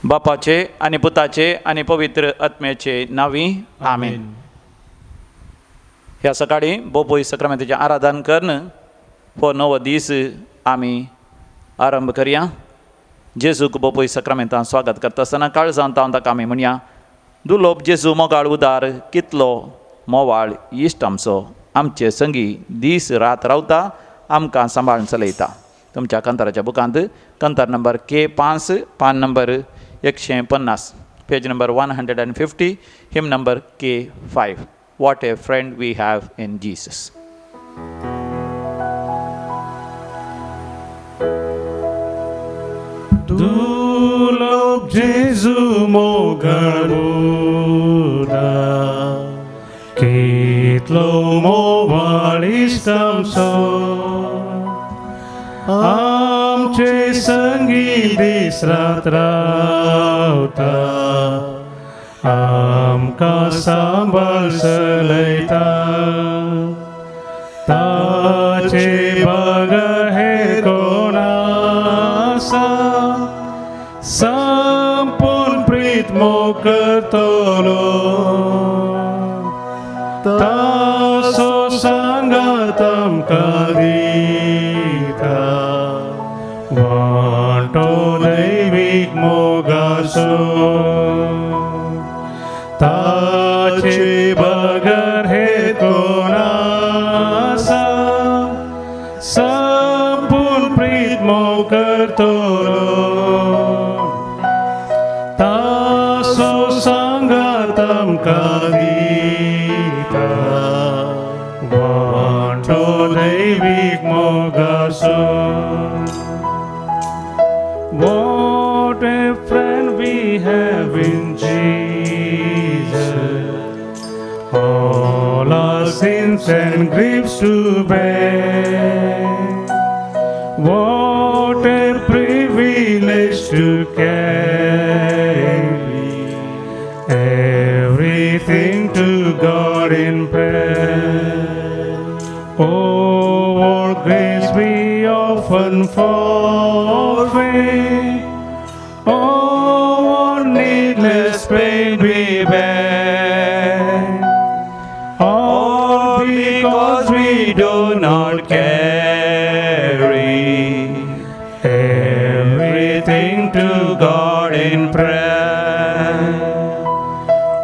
बापाचे आणि पुताचे आणि पवित्र आत्म्याचे नावी आमेन. ह्या सकाळी बोपोई सक्रामेंताचे आराधन करणं हो नवो दीस आम्ही आरंभ करूया. जेजूक बोपोई सक्रामेंतान स्वागत करता आसतना काळजांत हांव ताका आमी म्हणया, दुलोप जेजू मोगाळ उदार कितलो मोवाळ इश्ट आमचो, आमचे संगी दीस रात रावता, आमकां सांबाळून चलयता. तुमच्या कंताराच्या बुकांत कंतार नंबर K5 पान number 150 page number 150 him number K5. What a friend we have in Jesus. दुर्लभ जेजू मोगाळ उदार कितलो मोवाळ इश्ट आमचो, आमचे संगी दीस रात रावता, आमकां सांबाळ चलयता. ताचे बगर हे कोण आसा, संपूर्ण प्रीत मोग करतलो. ताचो सांगात आमकां दिता, वांटो दैवीक मोगाचो. ताचे बगर हे कोण आसा, संपूर्ण प्रीत मोग करतलो. ताचो सांगात आमकां दिता, वांटो दैवीक मोगाचो. What a friend we have in Jesus, all our sins and griefs to bear. What a privilege to carry everything to God in prayer. Oh, what grace we often forfeit. Oh, what needless pain we bear. All because we do not carry everything to God in prayer.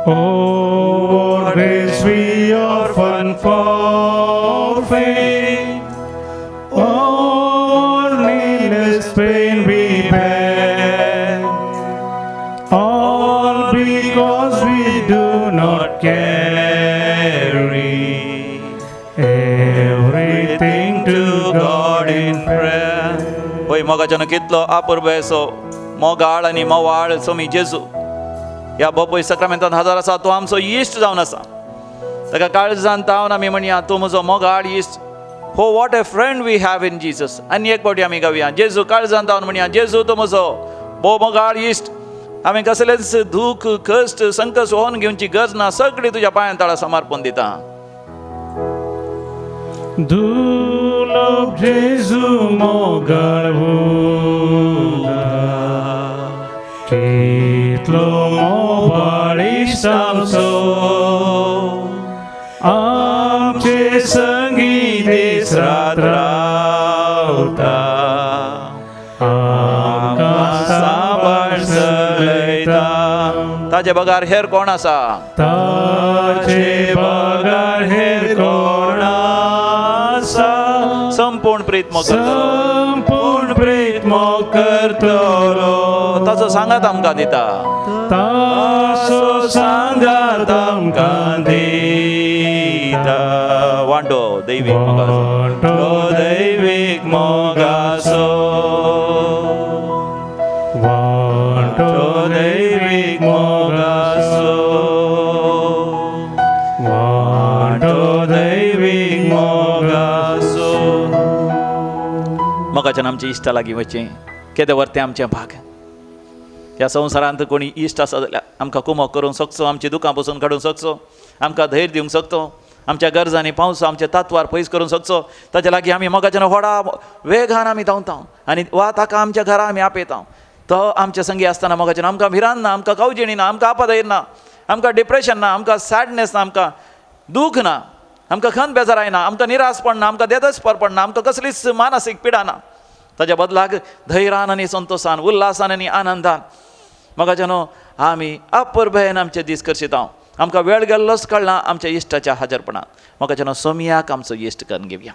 Oh, what grace we often forfeit. Oh, needless pain we bear. All because we do not carry everything to God in prayer. होय मोगाच्यान कितलो आपुर्बेसो मोगाळ आनी मोवाळ सोमी जेजू ह्या बोपोई सक्रामेंतान हजर आसा. तो आमचो इश्ट जावन आसा. ताका काळजांत तावन आमी म्हणया, तूं म्हजो मोगाळ इश्ट. हो what a friend we have in Jesus. आनी एक फावटी आमी गावया, जेजू काळजांत तावन म्हणया, जेजू तूं म्हजो मोगाळ इश्ट. आमी कसलेच दूख कश्ट संकट होवन घेवची गरज ना, सगळी तुज्या पांयां तळा समर्पण दिता. दुर्लभ जेजू मोगाळ उदार कितलो मोवाळ इश्ट आमचो, आमचे संगी दीस रात रावता, आमकां सांबाळ चलयता. ताजे बगार हेर कोण आसा? ताचे बगार हेर कोण आसा, संपूर्ण प्रीत मोग संपूर्ण प्रीत मोग करतलो. ताचो सांगात आमकां दिता. ताचो सांगात आमकां दिता, वांटो दैवीक मोगाचो. वांटो दैवीक मोगाचो. वांटो दैवीक मोगाचो. वांटो दैवीक मोगाचो. मोगाच्यान आमच्या इश्टा लागीं वचचें, केदें व्हरतें आमचें भाग. ह्या संवसारांत कोणी इश्ट आसा जाल्यार आमकां कुमोग करूंक शकचो, आमची दुकां पसून काडूंक शकचो, आमकां धैर्य दिवंक शकचो, आमच्या गरजांनी पावसो, आमच्या तत्वार पयस करूंक शकचो. ताचे लागीं आमी मोगाच्यान व्हडा वेगान आमी धांवता आनी वा ताका आमच्या घरा आमी आपयता. तो आमच्या संगी आसतना मोगाच्यान आमकां भिरांत ना, आमकां कावजिणी ना, आमकां आपात येना, आमकां डिप्रेशन ना, आमकां सॅडनेस ना, आमकां दूख ना, आमकां खंत बेजाराय ना, आमकां निरासपण ना, आमकां देदसपरपण ना, आमकां कसलीच मानसीक पिडा ना. ताच्या बदलाक धैर्यान आनी संतोशान, उल्हासान आनी आनंदान मोगाच्यान आमी अपुरभयन आमचे दीस करशिता. आमकां वेळ गेल्लोच कळना आमच्या इश्टाच्या हजरपणान. मोगाच्यान सोमयाक आमचो इश्ट करून घेवया.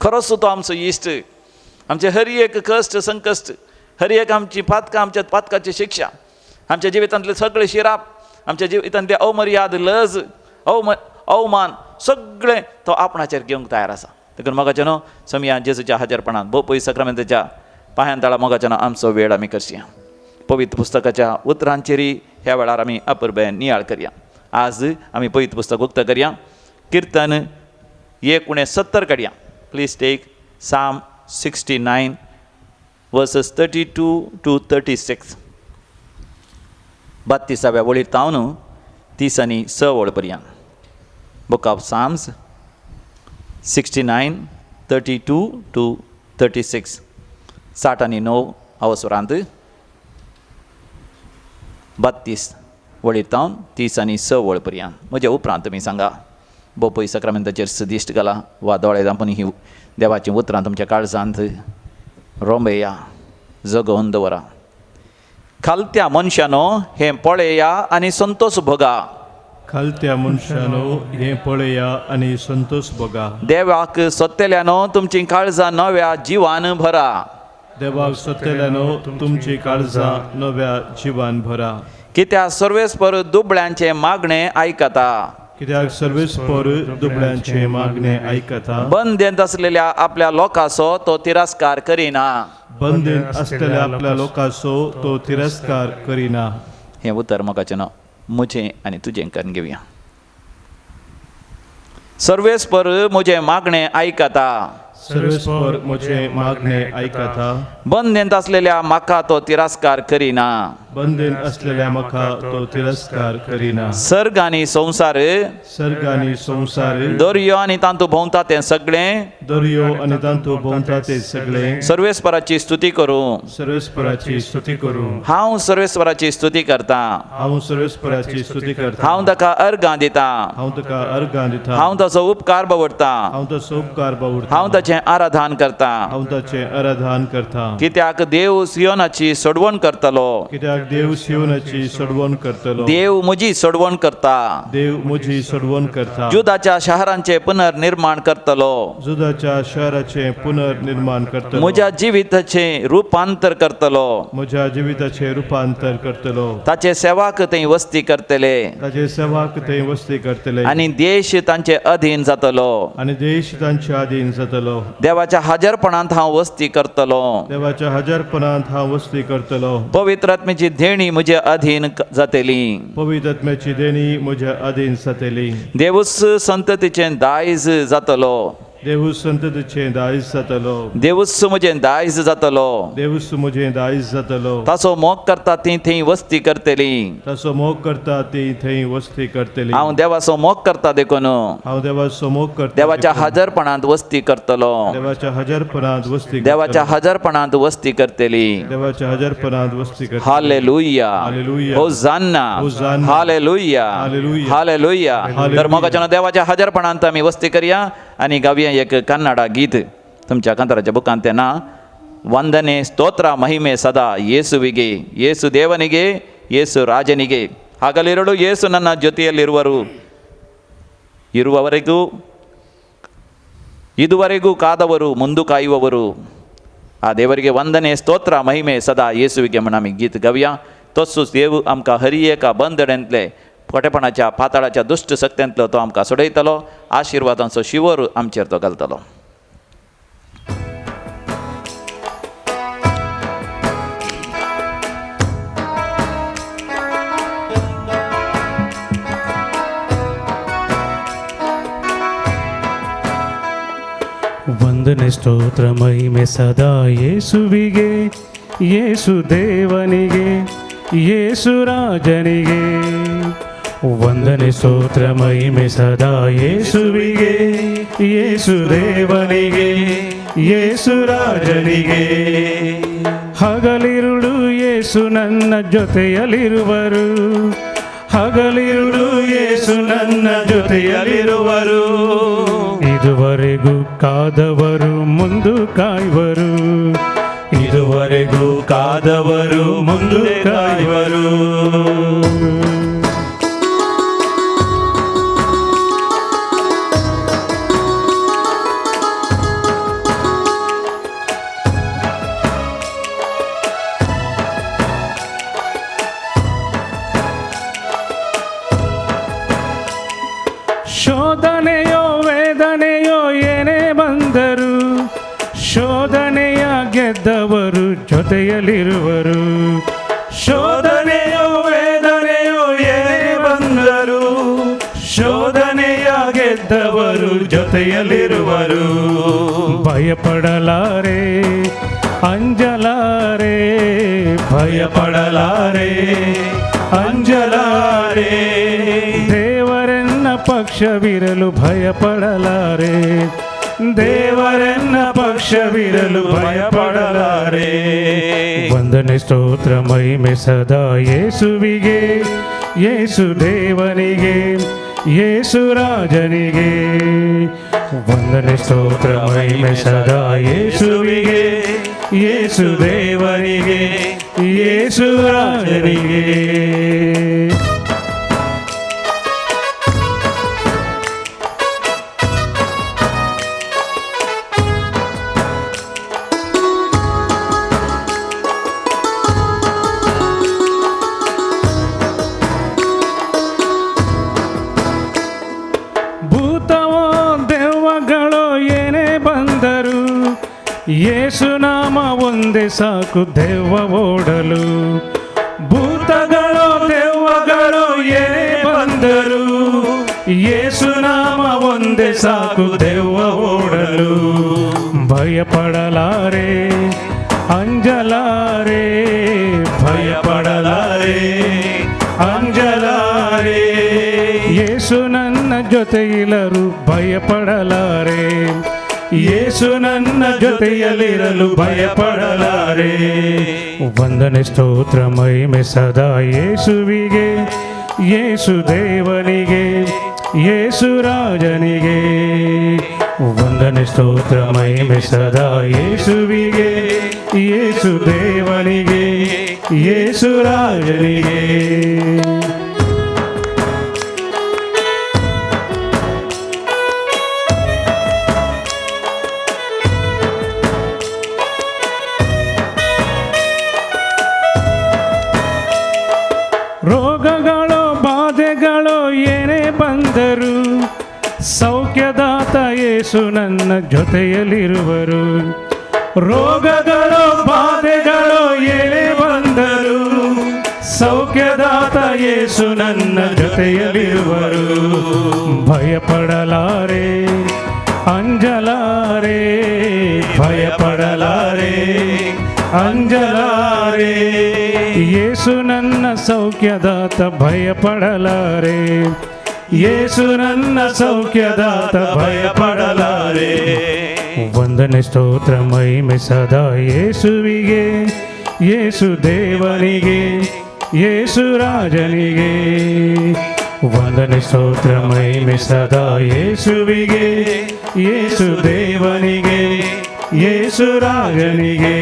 खरोच तो आमचो इश्ट. आमचे हर एक कश्ट संकश्ट, हर एक आमची पातकां, आमच्या पातकाची शिक्षा, आमच्या जिवितांतले सगळे शिराप, आमच्या जिवितांतले अमर्याद लज, अवमान सगळें तो आपणाचेर घेवंक तयार आसा. देखून मोगाच्यान सोमया जेजूच्या हजरपणान भोव पयस सक्रामेंताच्या पांयां तळा मोगाच्यान आमचो वेळ आमी करया. पवित्र पुस्तकाच्या उतरांचेरी ह्या वेळार आमी अपुरभयन नियाळ करया. आज आमी पवित्र पुस्तक उक्त करया. कीर्तन 69 काडया. Please take Psalm 69 verses 32 to 36. 32व्या वळीर तावन 36 वळ पर्यंत. Book of Psalms 69 32 to 36. 60 आणि 9 अवसरांत 32 वळीर तावन 36 वळ पर्यंत. म्हज्या उपरांत तुमी सांगा. भोव पयस सक्रामेंताचेर सदिश्ट घाला वा दोळे धांपून ही देवाची उतरां तुमच्या काळजांत रोंबया, जगोवन दवरा. खालत्या मनशानो हें पळया आनी संतोष भोगा. खालत्या मनशानो हें पळया आनी संतोष भोगा. देवाक सोत्तेल्यानो तुमची काळजां नव्या जिवान भरा. देवाक सोत्तेल्यानो तुमची काळजां नव्या जिवान भरा. कित्याक सर्वेस्पर दुबळ्यांचे मागणे आयकता. कित्याक सर्वेस्पर दुबळ्यांचे मागणे आयकता. बंदेंत असलेल्या आपल्या लोकांचो तो तिरस्कार करिना. बंदेन असलेल्या आपल्या लोकांचो तो तिरस्कार करिना. हें उतर मोगाचें म्हजें आनी तुजें करून घेवया. सर्वेस्पर म्हजें मागणें आयकता. सर्वेस्पर म्हजे मागणे आयकता. बंदेंत असलेल्या म्हाका तो तिरस्कार करिना. बंदेन असलेल्या म्हाका तो तिरस्कार करिना. सर्ग आनी संवसार, सर्ग आनी संवसार, दर्यो आनी तांतू भोंवता तें सगळें, दर्यो आनी तांतू भोंवता ते सगळे सर्वेस्पराची स्तुती करूं. सर्वेस्पराची स्तुती करूं. हांव सर्वेस्पराची स्तुती करता. हांव सर्वेस्पराची स्तुती करता. हांव ताका अर्गां दिता. हांव ताका अर्गां दिता. हांव ताचो उपकार बवडटा. हांव ताचो उपकार बावडटा. हांव ताचें आराधन करता. हांव ताचें आराधन करता. कित्याक देव सियोनाची सोडवण करतलो. कित्याक देव सियोनाची सोडवण करतलो. देव म्हजी सोडवण करता. देव म्हजी सोडवण करता. जुदाच्या शहरांचे पुनर्निर्माण करतलो. जुदाच्या शहराचे पुनर्निर्माण करतलो. म्हज्या जिविताचे रुपांतर करतलो. म्हज्या जिविताचे रुपांतर करतलो. ताचे सेवाक थंय वस्ती करतले. ताचे सेवाक थंय वस्ती करतले. आनी देश तांचे अधीन जातलो. आनी देश तांच्या अधीन जातलो. देवाच्या हजरपणांत हांव वस्ती करतलो. देवाच्या हजरपणांत हांव वस्ती करतलो. पवित्र आत्म्याची देणी म्हजे अधीन जातली. पवित्र आत्म्याची देणी म्हज्या अधीन जातली. देवूस संततीचें दायज जातलो. देवूस संततीचें दायज जातलो. देवूस म्हजें दायज जातलो. देवूस म्हजें दायज जातलो. ताचो मोग करता ती थंय वस्ती करतली. ताचो मोग करता ती थंय वस्ती करतली. हांव देवाचो मोग करता देखून हांव देवाचो मोग करता. देवाच्या हजरपणांत वस्ती करतलो. देवाच्या हजरपणांत वस्ती देवाच्या हजरपणांत वस्ती करतली. देवाच्या हजरपणांत वस्ती करतली. हालेलुया. हालेलुया. होसान्ना. होसान्ना. हालेलुया. हालेलुया. हालेलुया. तर मोगाच्यान देवाच्या हजरपणांत आमी वस्ती करया आनी गावया एक कन्नडा गीत. तुमच्या कांताराच्या बुकांत तें ना. ವಂದನೆ ಸ್ತೋತ್ರ ಮಹಿಮೆ ಸದಾ ಯೇಸುವಿಗೆ, ಯೇಸು ದೇವನಿಗೆ, ಯೇಸು ರಾಜನಿಗೆ. ಹಗಲಿರುಳು ಯೇಸು ನನ್ನ ಜೊತೆಯಲ್ಲಿರುವರು. ಇರುವವರೆಗೂ ಇದುವರೆಗೂ ಕಾದವರು, ಮುಂದು ಕಾಯುವವರು. ಆ ದೇವರಿಗೆ ವಂದನೆ ಸ್ತೋತ್ರ ಮಹಿಮೆ सदा येसुविगे म्हण आमी गीत गावया. तसोच देव आमकां हर एका बंदड्यांतले, खोटेपणाच्या पाताळाच्या दुश्ट शक्त्यांतलो तो आमकां सोडयतलो. आशिर्वादांचो शिवर आमचेर तो घालतलो. ವಂದನೆ ಸ್ತೋತ್ರ ಮಹಿಮೆ ಸದಾ ಯೇಸುವಿಗೆ, ಯೇಸು ದೇವನಿಗೆ, ಯೇಸು ರಾಜನಿಗೆ. ವಂದನೆ ಸ್ತೋತ್ರ ಮಹಿಮೆ ಸದಾ ಯೇಸುವಿಗೆ, ಯೇಸು ದೇವನಿಗೆ, ಯೇಸು ರಾಜನಿಗೆ. ಹಗಲಿರುಳು ಯೇಸು ನನ್ನ ಜೊತೆಯಲ್ಲಿರುವರು, ಹಗಲಿರುಳು ಯೇಸು ನನ್ನ ಜೊತೆಯಲ್ಲಿರುವರು. ಇದುವರೆಗೂ ಕಾದವರು ಮುಂದು ಕಾಯುವರು, ಇದುವರೆಗೂ ಕಾದವರು ಮುಂದೆ ಕಾಯುವರು. ಶೋಧನೆಯೋ ವೇದನೆಯೋ ಏನೇ ಬಂದರು, ಶೋಧನೆಯ ಗೆದ್ದವರು ಜೊತೆಯಲ್ಲಿರುವರು. ಶೋಧನೆಯೋ ವೇದನೆಯೋ ಏನೇ ಬಂದರು, ಶೋಧನೆಯ ಗೆದ್ದವರು ಜೊತೆಯಲ್ಲಿರುವರು. ಭಯಪಡಲಾರೆ ಅಂಜಲಾರೆ, ಭಯಪಡಲಾರೆ ಅಂಜಲಾರೆ, ದೇವರೆನ್ನ ಪಕ್ಷವಿರಲು ಭಯಪಡಲಾರೆ, ದೇವರೆನ್ನ ಪಕ್ಷವಿರಲು ಭಯಪಡಲಾರೆ. ವಂದನೆ ಸ್ತೋತ್ರ ಮಹಿಮೆ ಸದಾ ಯೇಸುವಿಗೆ, ಯೇಸು ದೇವನಿಗೆ, ಯೇಸು ರಾಜನಿಗೆ. ವಂದನೆ ಸ್ತೋತ್ರ ಮಹಿಮೆ ಸದಾ ಯೇಸುವಿಗೆ, ಯೇಸು ದೇವನಿಗೆ, ಯೇಸು ರಾಜನಿಗೆ. ಭೂತವೋ ದೆವ್ವಗಳೋ ಏನೇ ಬಂದರು, ಯೇಸು ನಾಮ ಒಂದೇ ಸಾಕು ದೆವ್ವ ಓಡಲು. ಭೂತಗಳೋ ದೆವ್ವಗಳೋ ಏನೇ ಬಂದರು, ಯೇಸು ನಾಮ ಒಂದೇ ಸಾಕು ದೆವ್ವ ಓಡಲು. ಭಯಪಡಲಾರೆ ಅಂಜಲಾರೆ, ಭಯಪಡಲಾರೆ ಅಂಜಲಾರೆ, ಯೇಸು ನನ್ನ ಜೊತೆಯಿಲ್ಲರು ಭಯಪಡಲಾರೆ, ಯೇಸು ನನ್ನ ಜೊತೆಯಲ್ಲಿರಲು ಭಯಪಡಲಾರೆ. ವಂದನೆ ಸ್ತೋತ್ರ ಮಹಿಮೆ ಸದಾ ಯೇಸುವಿಗೆ, ಯೇಸು ದೇವನಿಗೆ, ಯೇಸು ರಾಜನಿಗೆ. ವಂದನೆ ಸ್ತೋತ್ರ ಮಹಿಮೆ ಸದಾ ಯೇಸುವಿಗೆ, ಯೇಸು ದೇವನಿಗೆ, ಯೇಸು ರಾಜನಿಗೆ. ರೋಗಗಳೋ ಬಾಧೆಗಳೋ ಏನೇ ಬಂದರು, ಸೌಖ್ಯದಾತ ಯೇಸು ನನ್ನ ಜೊತೆಯಲ್ಲಿರುವರು. ರೋಗಗಳು ಬಾಧೆಗಳು ಏನೇ ಬಂದರು, ಸೌಖ್ಯದಾತ ಯೇಸು ನನ್ನ ಜೊತೆಯಲ್ಲಿರುವರು. ಭಯಪಡಲಾರೆ ಅಂಜಲಾರೆ, ಭಯಪಡಲಾರೆ ಅಂಜಲಾರೆ, ಯೇಸು ನನ್ನ ಸೌಖ್ಯದಾತ ಭಯಪಡಲಾರೆ, ಯೇಸು ನನ್ನ ಸೌಖ್ಯದಾತ ಭಯಪಡಲಾರೆ. ವಂದನೆ ಸ್ತೋತ್ರ ಮಹಿಮೆ ಸದಾ ಯೇಸುವಿಗೆ, ಯೇಸು ದೇವನಿಗೆ, ಯೇಸು ರಾಜನಿಗೆ. ವಂದನೆ ಸ್ತೋತ್ರ ಮಹಿಮೆ ಸದಾ ಯೇಸುವಿಗೆ, ಯೇಸು ದೇವನಿಗೆ, ಯೇಸು ರಾಜನಿಗೆ.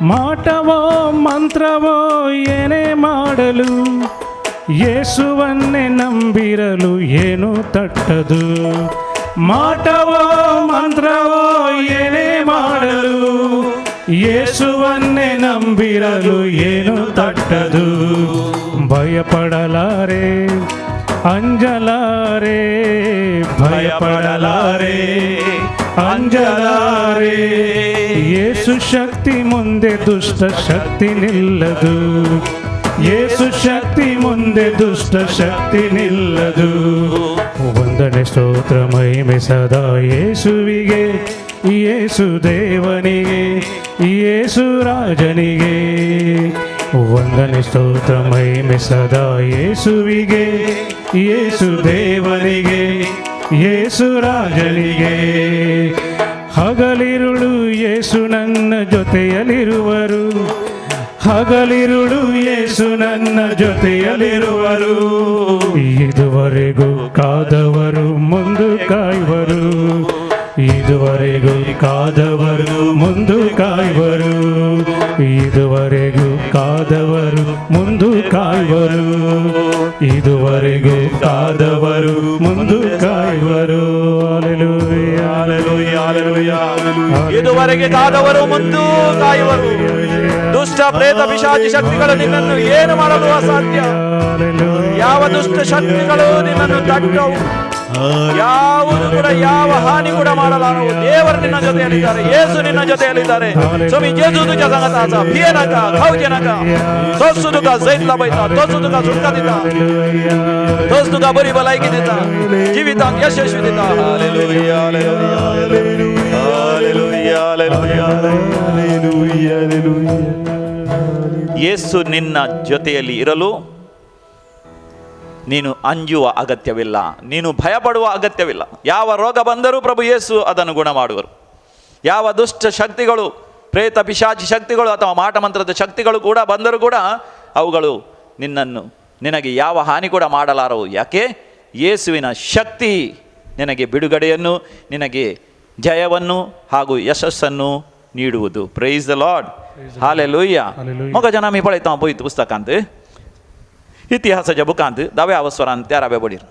ಮಾಟವೋ ಮಂತ್ರವೋ ಏನೇ ಮಾಡಲು, ಯೇಸುವನ್ನೇ ನಂಬಿರಲು ಏನು ತಟ್ಟದು. ಮಾಟವೋ ಮಂತ್ರವೋ ಏನೇ ಮಾಡಲು, ಯೇಸುವನ್ನೇ ನಂಬಿರಲು ಏನು ತಟ್ಟದು. ಭಯಪಡಲಾರೆ ಅಂಜಲಾರೆ, ಭಯಪಡಲಾರೆ ಅಂಜಲಾರೆ, ಯೇಸು ಶಕ್ತಿ ಮುಂದೆ ದುಷ್ಟ ಶಕ್ತಿ ನಿಲ್ಲದು. ಯೇಸು ಶಕ್ತಿ ಮುಂದೆ ದುಷ್ಟ ಶಕ್ತಿ ನಿಲ್ಲದು. ವಂದನೆ ಸ್ತೋತ್ರ ಮಹಿಮೆ ಸದಾ ಯೇಸುವಿಗೆ, ಯೇಸು ದೇವನಿಗೆ ಯೇಸು ರಾಜನಿಗೆ ವಂದನೆ ಸ್ತೋತ್ರ ಮಹಿಮೆ ಸದಾ ಯೇಸುವಿಗೆ ಯೇಸು ದೇವನಿಗೆ ಯೇಸು ರಾಜನಿಗೆ ಹಗಲಿರುಳು ಯೇಸು ನನ್ನ ಜೊತೆಯಲ್ಲಿರುವರು ಹಗಲಿರುಳು ಯೇಸು ನನ್ನ ಜೊತೆಯಲ್ಲಿರುವರು ಇದುವರೆಗೂ ಕಾದವರು ಮುಂದು ಕಾಯುವರು ಇದುವರೆಗೂ ಕಾದವರು ಮುಂದು ಕಾಯುವರು ಇದುವರೆಗೂ ಕಾದವರು ಮುಂದು ಕಾಯುವರು ಇದುವರೆಗೂ ಕಾದವರು ಮುಂದು ಕಾಯುವರು ಹಲ್ಲೆಲೂಯಾ ಹಲ್ಲೆಲೂಯಾ ಹಲ್ಲೆಲೂಯಾ ಇದುವರೆಗೆ ಕಾದವರು ಮುಂದೆ ಕಾಯುವರು. ದುಷ್ಟ ಪ್ರೇತ ಪಿಶಾಚಿ ಶಕ್ತಿಗಳು ನಿನ್ನನ್ನು ಏನು ಮಾಡಲು ಅಸಾಧ್ಯ. ಯಾವ ದುಷ್ಟ ಶಕ್ತಿಗಳು ನಿನ್ನನ್ನು ತಟ್ಟವು, ಯಾವುದು ಕೂಡ ಯಾವ ಹಾನಿ ಕೂಡ ಮಾಡಲಾರವು. ದೇವರು ನಿನ್ನ ಜೊತೆಯಲ್ಲಿದ್ದಾರೆ, ಯೇಸು ನಿನ್ನ ಜೊತೆಯಲ್ಲಿದ್ದಾರೆ. ಸ್ವಾಮಿ ಯೇಸು तुझ्या संगत आसा, भिये नका, खाऊचे नका. तोच तुका जैतला बैता, तोच तुका सुटका दिता, तोच तुका बरी भलायकी दिता, जीवितांत यशस्वी दिता. हालेलुया हालेलुया हालेलुया हालेलुया हालेलुया. ಯೇಸು ನಿನ್ನ ಜೊತೆಯಲ್ಲಿ ಇರಲು ನೀನು ಅಂಜುವ ಅಗತ್ಯವಿಲ್ಲ, ನೀನು ಭಯಪಡುವ ಅಗತ್ಯವಿಲ್ಲ. ಯಾವ ರೋಗ ಬಂದರೂ ಪ್ರಭು ಯೇಸು ಅದನ್ನು ಗುಣ ಮಾಡುವರು. ಯಾವ ದುಷ್ಟ ಶಕ್ತಿಗಳು, ಪ್ರೇತ ಪಿಶಾಚಿ ಶಕ್ತಿಗಳು ಅಥವಾ ಮಾಟಮಂತ್ರದ ಶಕ್ತಿಗಳು ಕೂಡ ಬಂದರೂ ಕೂಡ ಅವುಗಳು ನಿನಗೆ ಯಾವ ಹಾನಿ ಕೂಡ ಮಾಡಲಾರವು. ಯಾಕೆ? ಯೇಸುವಿನ ಶಕ್ತಿ ನಿನಗೆ ಬಿಡುಗಡೆಯನ್ನು, ನಿನಗೆ ಜಯವನ್ನು ಹಾಗೂ ಯಶಸ್ಸನ್ನು ನೀಡುವುದು. Praise the lord. हालेलुया. मग जना मी पळयता पळयत पुस्तकांत इतिहासाच्या बुकांत 10व्या वसरांत 13व्या बडीर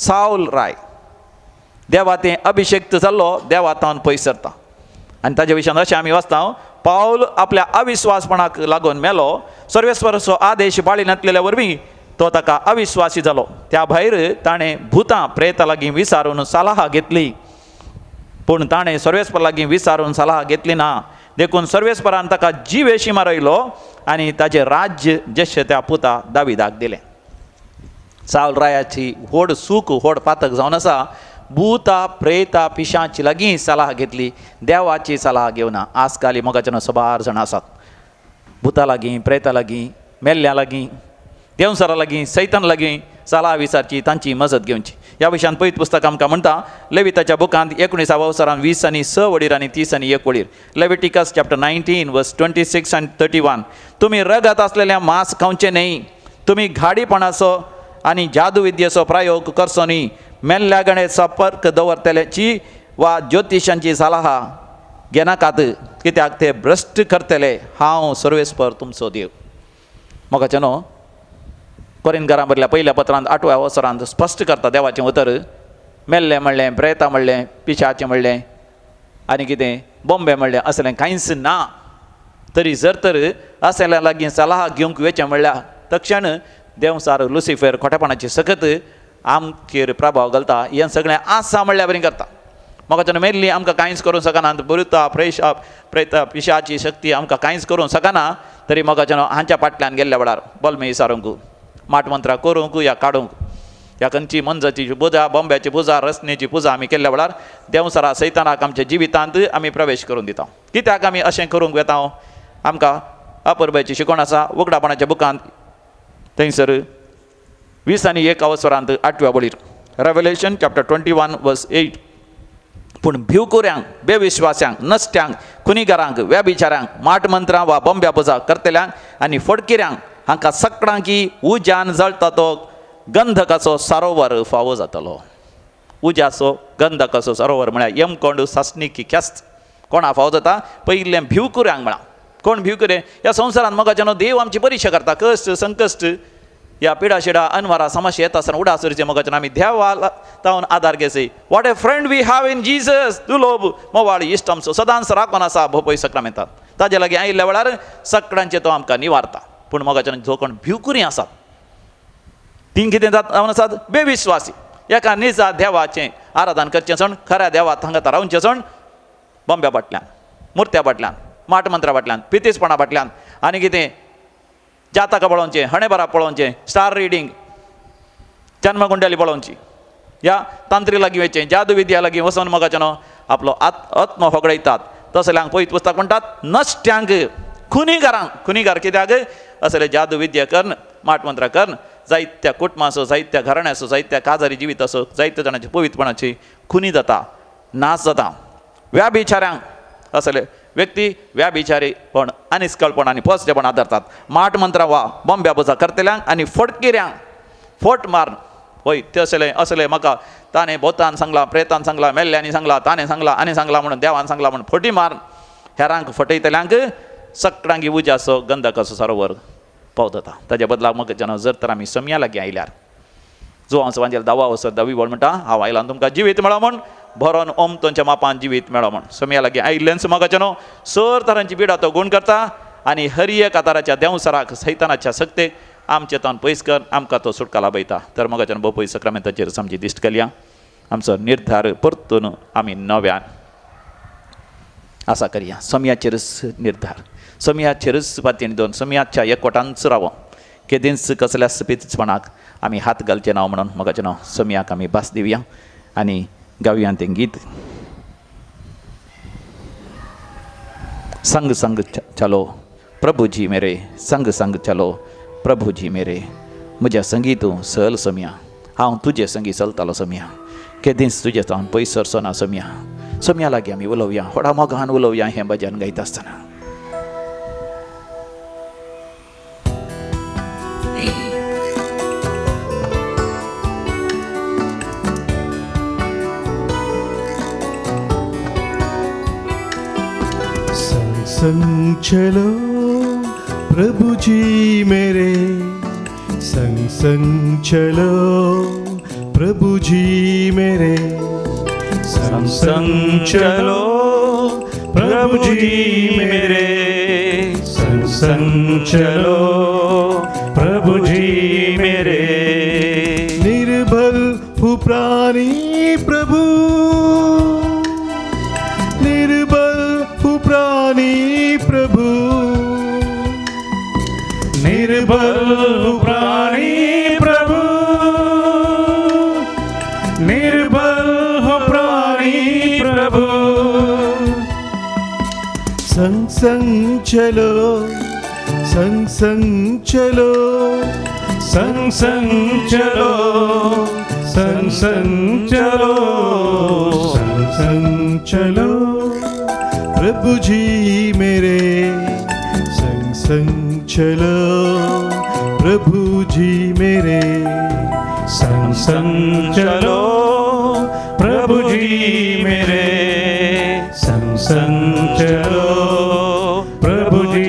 साऊल राय देवा ते अभिषेक्त जाल्लो, देवा तावन पयस सरता. आनी ताच्या विशयान अशें आमी वाचता, पाऊल आपल्या अविश्वासपणाक लागून मेलो. सर्वेस्वराचो आदेश पाळी नासलेल्या वरवीं तो ताका अविश्वासी जालो. त्या भायर ताणें भुतां प्रेता लागीं विचारून सलाह घेतली, पूण ताणें सर्वेस्पर लागीं विचारून सलाह घेतली ना. देखून सर्वेस्परान ताका जीवेशी मारयलो आनी ताचें राज्य जशें त्या पुता दाविदाक दिलें. साऊल रायाची व्हड सूख, व्हड पातक जावन आसा. भूता प्रेता पिशाची लागीं सलाह घेतली, देवाची सलाह घेवना. आजकाल मोगाच्यान सबार जाण आसात. भुता लागीं, प्रेता लागीं, मेल्ल्या लागीं, देवसरा लागीं, सैतान लागीं सलाह विचारची, तांची मजत घेवची. ह्या विशयान पयत पुस्तक आमकां म्हणटा लेविताच्या बुकांत 19व्या वसरान 20 आनी 6 वडीर आनी 30 आनी 1 वडीर. लेविटिकस चॅप्टर 19 वर्स 26 आनी 31. तुमी रगत आसलेल्या मांस खावचें न्ही, तुमी घाडीपणाचो आनी जादूविद्येचो प्रयोग करचो न्ही, मेल्ल्या गणे संपर्क दवरतल्याची वा ज्योतिशांची सलाह घेनाकात, कित्याक ते भ्रश्ट करतले. हांव सर्वेस्पर तुमचो देव. म्हाका न्हू कोरिंथकारां बरयल्या पहिल्या पत्रांत 8व्या वसरांत स्पश्ट करता देवाचें उतर. मेल्लें म्हणलें, प्रेता म्हणलें, पिशाचें म्हणलें आनी कितें बॉम्बे म्हणलें असलें कांयच ना. तरी जर तर असल्या लागीं सलाह घेवंक वेचें म्हणल्यार तक्षण देवसार लुसिफर खोटेपणाची सकत आमचेर प्रभाव घालता. हें सगळें आसा म्हणल्यार बरें करता. म्हाका मेल्ली आमकां कांयच करूंक सकना, बरुता प्रेता पिशाची शक्ती आमकां कांयच करूंक सकना. तरी म्हाका हांच्या फाटल्यान गेल्ल्या वेळार बल्मे विचारूंक, माटमंत्रां करूंक या काडूंक, ह्या खंयची मंजाची पुजा, बॉम्ब्याची पुजा, रसनेची पुजा आमी केल्ल्या वेळार देवसरा सैतानाक आमच्या जिवितांत आमी प्रवेश करून दिता. कित्याक आमी अशें करूंक येता? आमकां अपुर्बाची शिकवण आसा उगडापणाच्या बुकांत थंयसर 20 आनी 1 वसरांत 8व्या बळीर. रेव्हलेशन चॅप्टर 21 वर्स 8. पूण भिवकुऱ्यांक, बेविश्वास्यांक, नश्ट्यांक, खुनीकारांक, व्याभिचाऱ्यांक, माटमंत्रां वा बॉम्ब्या पुजा करतल्यांक आनी फडकिऱ्यांक हांकां सगळ्यांकी उज्यान जळटा तो गंधकाचो सरोवर फावो जातलो. उज्याचो गंधकाचो सरोवर म्हळ्यार यमकोंड सासणीकी ख्यास्त कोणा फावो जाता? पयिल्लें भिवकुऱ्यांक म्हळ्यार. कोण भिवकुरे? ह्या संवसारांत मोगाच्यान देव आमची परिक्षा करता. कश्ट संकश्ट या पिडा शिडा अनवारा समस्या येता आसतना उडा सरचे मोगाच्यान आमी देवा तावन आदार घेवचे. What a friend we have in Jesus. तूं लोभ मोवाळ इश्ट आमचो सदांच राखून आसा भोपय सक्रामेंतांत. ताजे लागीं आयिल्ल्या वेळार सगळ्यांचे तो आमकां निवारता. पूण मोगाच्यान जो कोण भिवकुरी आसात तीं कितें जावन आसात? बेविश्वासी. एका निजा देवाचें आराधन करचें सण, खऱ्या देवाक हांगा रावचें सण बॉम्ब्या फाटल्यान, मुर्त्या फाटल्यान, माटमंत्रा फाटल्यान, पितीसपणा फाटल्यान आनी कितें जातकां पळोवचें, हणेबरां पळोवचें, स्टार रिडींग, जन्मकुंडली पळोवची, ह्या तांत्री लागीं वचचें, जादू विद्या लागीं वचून मोगाच्यान आपलो आत्म होगडयतात तसल्यांक पळयत पुस्तक म्हणटात नश्ट्यांक खुनीगार कित्याक असले जादू विद्या करन माटमंत्रां करन जायत्या कुटुंबां आसूं जायत्या घराण्या आसूं जायत्या काजारी जिवीत आसूं जायत्या जाणांची पवित्रपणाची खुनी जाता नाश जाता व्याभिचाऱ्यांक असले व्यक्ती व्याभिचारीपण आनिस्कळपण आनी पसतेपण आदरतात माटमंत्रां वा बोंब्या पुजा करतल्यांक आनी फटकिऱ्यांक फट मारन होय ते असले म्हाका ताणें भोतान सांगलां प्रेतान सांगलां मेल्ल्यांनी सांगलां ताणें सांगलां आनी सांगलां म्हणून देवान सांगलां म्हणून फटी मारन हेरांक फटयतल्यांक सकाळांगी उजा असो गंधक असो सरोवर पावता ताज्या बदलाक म्हाका जेन्ना जर तर आमी समया लागीं आयल्यार जो हांव सांजेर दावा वसत दावी बोल म्हणटा हांव आयलां तुमकां जिवीत मेळो म्हण भरोन तुमच्या मापान जिवीत मेळो म्हण समया लागीं आयिल्ल्यान म्हाका जेन्ना सर तरांची पिडा तो गूण करता आनी हर एक आताराच्या देंवसराक सैतानाच्या सक्तेक आमचे तावन पयस कर आमकां तो सुटका लाभयता तर म्हाका जेन्ना बोपय सक्रामेंताचेर आमची दिश्ट केल्या आमचो निर्धार परतून आमी नव्यान आसा करया समयाचेरच निर्धार समयाचेरच वातयेन दोन समयाच्या एकवटांच रावो केदींच कसल्या पिचपणाक आमी हात घालचे ना म्हणून म्हाका नांव समयाक आमी भास दिवया आनी गावया तें गीत संग संग चलो प्रभु जी मेरे संग संग चलो प्रभु जी मेरे म्हज्या संगी तूं सल समया हांव तुजे संगी चलतालो समया केदींच तुजे हांव पयस सरचो ना समया लागीं आमी उलोवया व्हडा मोगान उलोवया हें भजन गायता आसतना संग चलो प्रभु जी मेरे संग संग चलो प्रभु जी मेरे संग संग चलो प्रभु जी मेरे संग संग चलो प्रभु जी मेरे निर्बल हूँ प्राणी प्रभु निर्बल हूँ प्राणी प्रभु निर्बल हूँ प्राणी प्रभु निर्बल हूँ प्राणी प्रभु संग संग चलो संग संग चलो संग संग चलो संग संग चलो संग संग चलो प्रभु जी मेरे संग संग चलो प्रभु जी मेरे संग संग चलो प्रभु जी मेरे संग संग चलो प्रभु जी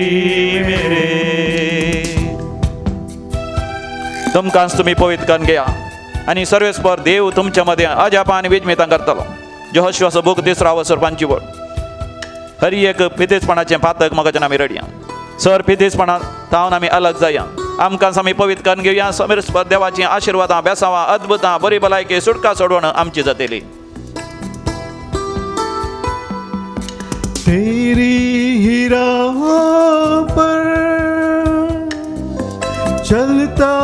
मेरे तुमकांच तुमी पवित्र करून घेया आनी सर्वेस्पर देव तुमच्या मध्ये अजापा आनी विजमेतां करतलो यहोशुआचो बूक 3 वसर 5 वळ हर एक पितेचपणाचें पातक म्हाका जेन्ना आमी रडया सर पितेचपणां तावन आमी अलग जाया आमकां आमी पवित्र करून घेवया सर्वेस्पर देवाची आशिर्वादां बेसावां अद्भुतां बरी भलायकी सुटका सोडवण आमची जातली तेरी ही राहों पर चलता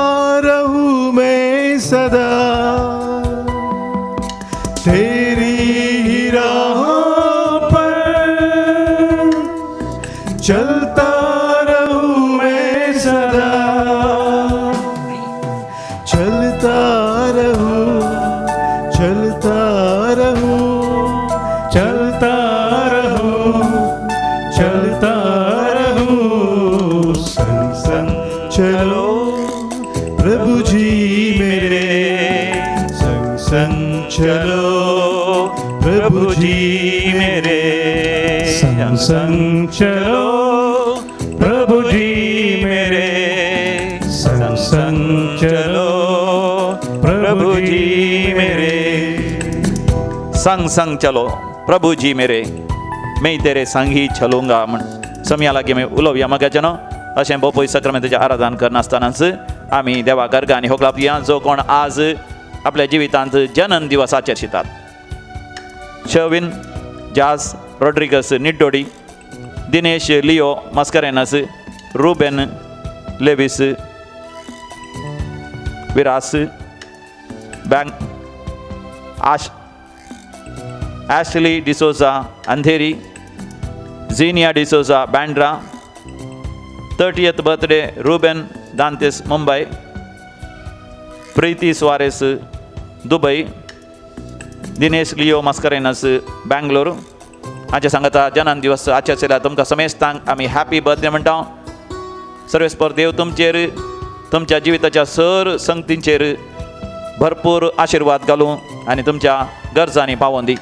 रहूं मैं सदा तेरी ही राहों पर चलता रहूं मैं सदा चलता रहूं चलता रहूं चलता चलता रहूं संग संग चलो प्रभु जी मेरे संग संग चलो प्रभु जी मेरे संग संग चलो प्रभु जी मेरे संग संग चलो प्रभु जी मेरे संग संग चलो प्रभु जी मेरे मैं तेरे संग ही चलूंगा म्हण समया लागीं आमी उलोवया मगाचें न्हू अशें बोपय सक्रामेंताचें आराधन करनासतनाच आमी देवा गर्गा आनी होगलापया जो कोण आज आपल्या जिवितांत जन्म दिवस आचरशितात शर्विन जास रॉड्रिगस निड्डोडी दिनेश लिओ मस्करेनस रुबेन लेविस विरास बँक Ashley D'Souza Andheri, Zinia D'Souza Bandra, 30th birthday Ruben Dantes Mumbai, Preeti Soares Dubai, Dinesh Leo Mascarenhas Bangalore हांचे सांगता जन्म दिवस आजचे आशिल्ल्या तुमकां समेस्तांक आमी हॅपी बर्थडे म्हणटा. सर्वेस्पर देव तुमचेर तुमच्या जिविताच्या सर संगतींचेर भरपूर आशिर्वाद घालूं आनी तुमच्या गरजांनी पावोवन दी.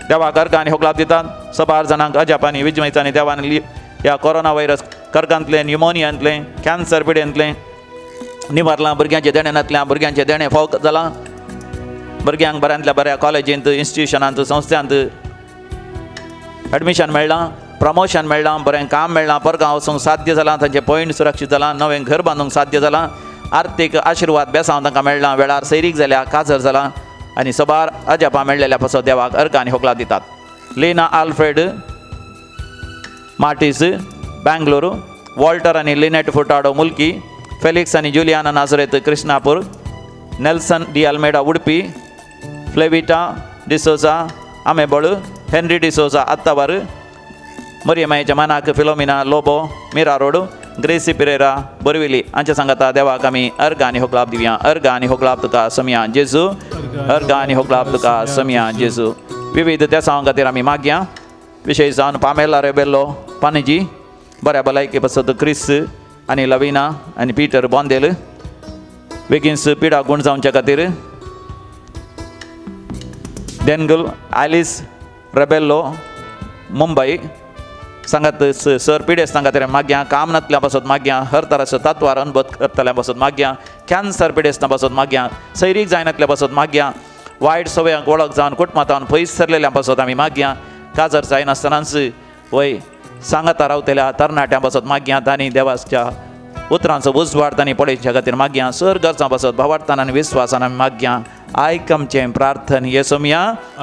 देवाक अर्घ आनी होगलाप दितात. सबार जाणांक अजाप आनी विजमयतांनी देवान ह्या कोरोना व्हायरस कर्गांतलें, न्युमोनियांतलें, कॅन्सर पिडेंतलें निवारलां. भुरग्यांचे देण्यांतल्या भुरग्यांचे देणे फावो जालां. भुरग्यांक बऱ्यांतल्या बऱ्या कॉलेजींत, इन्स्टिट्युशनांत, संस्थांत एडमिशन मेळ्ळां, प्रमोशन मेळ्ळां, बरें काम मेळ्ळां, परगांव वचूंक साध्य जालां, तांचें पॉयंट सुरक्षीत जालां, नवें घर बांदूंक साध्य जालां, आर्थीक आशिर्वाद बेसांव तांकां मेळ्ळां, वेळार सैरीक जाल्या, काजर जालां आनी सबार अजापां मेळ्ळेल्या पासत देवाक अर्घ आनी होगला दितात. लेना आल्फ्रेड मार्टिस बँगलोर, वॉल्टर आनी लिनेट फुटाडो मुल्की, फेलिक्स आनी जुलियाना नाझरेत कृष्णापूर, नेल्सन डी अल्मेडा उडपी, फ्लेविटा डिसोजा आमेबळ, हेनरी डिसोजा अत्तावर, मरियमायेच्या मानाक फिलोमिना लोबो मिरा रोड, ग्रेसी पिरेरा बोरविली हांचे सांगता देवाक आमी अर्घ आनी होगलाप दिवया. अर्घ आनी होगलाप तुका समिया जेजू, अर्घ आनी होगलाप तुका समिया जेजू. विविध त्या सांग खातीर आमी मागया. विशेश जावन पामेला रेबेल्लो पानेजी, बऱ्या भलायके पासत क्रिस आनी लविना आनी पीटर बॉन्देल, बेगीनच पिडा गुण जावच्या खातीर डेनगल ॲलिस रेबेल्लो मुंबई सांगात सर पिडेस खातीर मागया. काम नातल्या पासत मागया. हर तराचो तत्वार अनुभव करतल्या पासत मागया. कॅन्सर पिडेस पासत मागया. सैरीक जायनातल्या पासत मागया. वायट सवयांक वळख जावन कुटुंबांत पयस सरलेल्या पासत आमी मागया. काजर जायनासतनाच वय सांगाता रावतल्या तरणाट्यां पासत मागया. तांणी देवाच्या उतरांचो उजवाड तांणी पळोवच्या खातीर मागया. सर गरजां पासत भावार्थान आनी विस्वासान आमी मागया. आयकमचें प्रार्थन येसुमिया,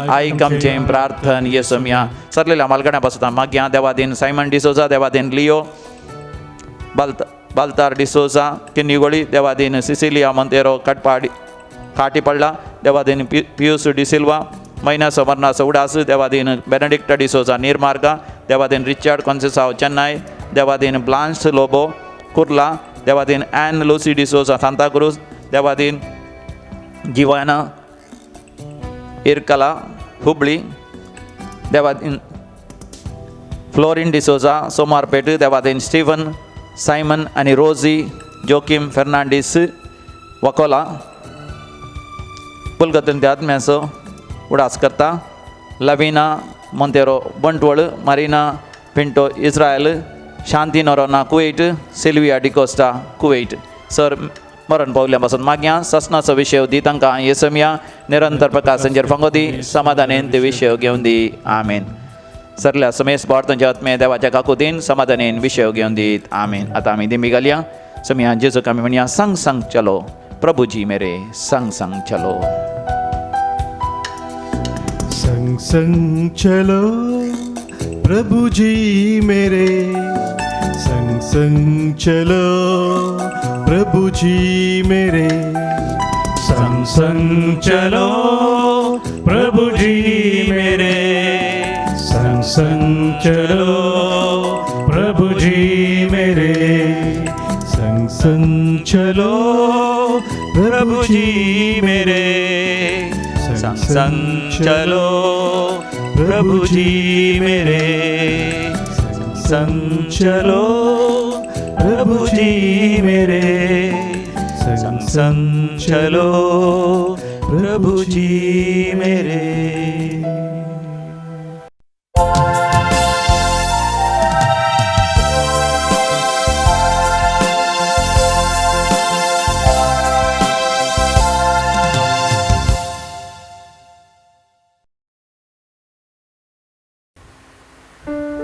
आयकमचें प्रार्थन येसुमिया. सरलेल्या मालगड्यां पासत आमी मागया. देवादीन सायमन डिसोजा, देवादीन लिओ बाल्तार डिसोजा किन्नीगोळी, देवादीन सिसिलिया मोंतेरो काटी पडला, देवादीन पियुस डिसिल्वा, मैनास अमरनास उडास, देवादीन बेनेडिक्ट डिसोजा नीरमार्गा, देवादीन रिचर्ड कॉन्सेसाव चेन्नई, देवादीन ब्लांच लोबो कुर्ला, देवादीन ॲन लुसी डिसोजा सांताक्रूज, देवादीन जिवाना इरकला हुबळी, देवादीन फ्लोरिन डिसोजा सोमारपेट, देवादीन स्टीफन सायमन आनी रोजी जोकिम फेर्नांडीस वकोला, पुलगतन आत्म्याचो उडास करता. Lavina Monteiro Bantwal, Marina Pinto Israel, Shanti Noronha Kuwait, Sylvia D'Costa Kuwait. Sir मरण पावल्या पासून मागया. ससनाचो विशय दी तांकां येसमिया. निरंतर प्रकाश संजेर फंगोदी समाधानेन ते विशय घेवन दी. आमेन. सरल्या समेस भारतांचे आत्मे देवाच्या काकुतीन समाधानेन विशय घेवन दीत. आमेन. आतां आमी दिमी घालया. समिया जेजूक आमी म्हणया संग संग चलो प्रभु जी मेरे, संग संग चलो. संग संग चलो प्रभु जी मेरे, संग संग चलो प्रभु जी मेरे, संग संग चलो प्रभु जी मेरे, संग संग चलो प्रभु जी मेरे, संग संग चलो प्रभु जी मेरे, संग संग चलो प्रभु जी मेरे, संग चलो प्रभु जी मेरे, संग संग चलो प्रभु जी मेरे.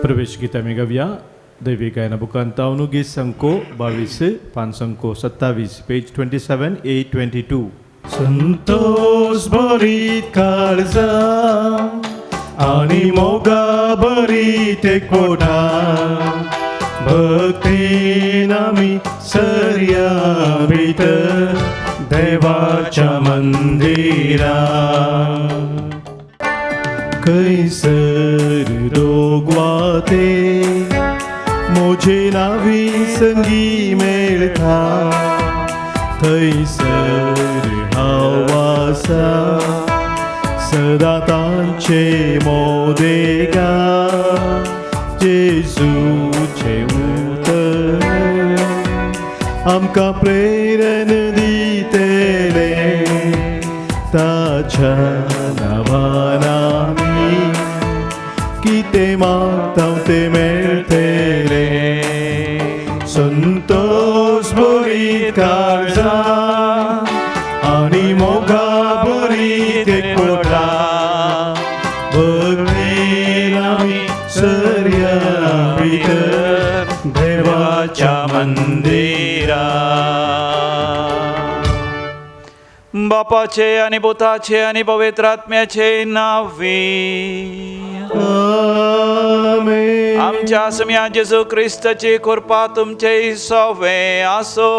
प्रवेश गीता में गव्या दैवी गायना बुकांता अनुगीत संको 22 पान संको 27 पेज 27 A22. संतोष भरीत काळजा आणि मोगा भरीत एकवटा, भक्तीन आमी सर्या भितर देवाच्या मंदिरा. खैसर दोगवाते मोजे नावी संगी मेळता थैसर हावासा सदा तांचे मोदेगा जेजूचे उतर आमकां प्रेरण दितेले ताच्या नांवान आमी कितें मागता ते मेळटले संतोष भरीत काळजां आनी मोगा भरीत एकवटा भक्तीन आमी सर्या भितर देवाच्या मंदिरा बापाचे आणि पुताचे आणि पवित्र आत्म्याचे नावी आमेन. आमच्या सम्या जेजू ख्रिस्ताची कृपा तुमचे सवे आसो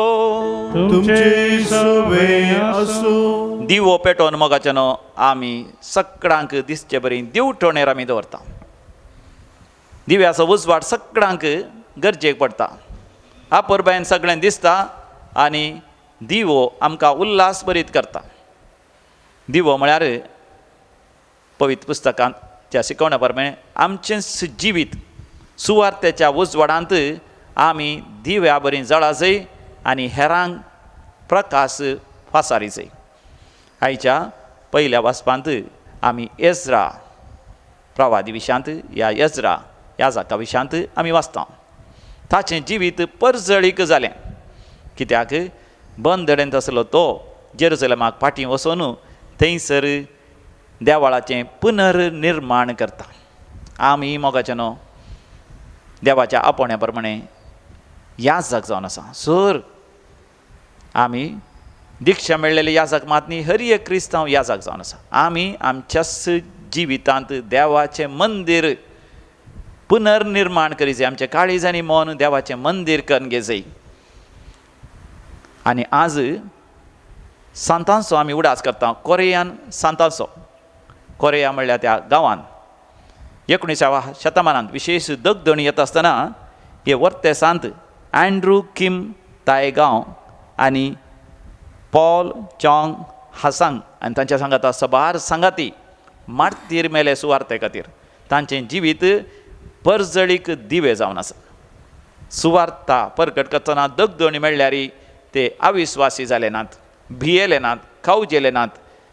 तुमचे सवे असो दिवो पेटोवन मोगाच्यानो आमी सगळ्यांक दिसचे बरी दिवटोणेर आमी दवरता दिव्याचो उजवाड सगळ्यांक गरजेक पडटा आपुरबायन सगळ्यांक दिसता आनी दिवो आमकां उल्हास बरीत करता दिवो म्हळ्यार पवित्र पुस्तकांत त्या शिकवण्या प्रमाणे आमचें जिवीत सुवार्थेच्या उजवाडांत आमी दिव्या बरी जळा जाय आनी हेरांक प्रकाश फासारी जाय आयच्या पयल्या वाचपांत आमी एज्रा प्रवादी विशयांत एज्रा याजका विशयांत आमी वाचता ताचें जिवीत परजळीक जालें कित्याक बंदडेंत आसलो तो जेरुसलेमाक फाटीं वचून थंयसर देवाळाचें पुनर्निर्माण करता आमी मोगाच्यानो देवाच्या आपोवण्या प्रमाणे याजक जावन आसा सर आमी दिक्षा मेळ्ळेले याजक मात न्ही हर एक क्रिस्तांव याजक जावन आसा आमी आमच्याच जिवितांत देवाचें मंदीर पुनर्निर्माण करी जाय आमचें काळीज आनी मन देवाचें मंदीर करून घे जाय आनी आज सांतांचो आमी उडास करता कोरियान सांतांचो कोरिया म्हणल्यार त्या गांवांत 19व्या शतमानांत विशेश दगदण येता आसतना हे वर्ते सांत अँड्रू किम तायगांव आनी पॉल चॉंग हासांग आनी तांच्या सांगाता सबार सांगाती मार्तीर मेले सुवार्ते खातीर तांचें जिवीत परजळीक दिवे जावन आसा सुवार्ता परगट करतना दगदणी मेळ्ळ्यार ते अविस्वासी जाले नात भियेले नात खावजेले नात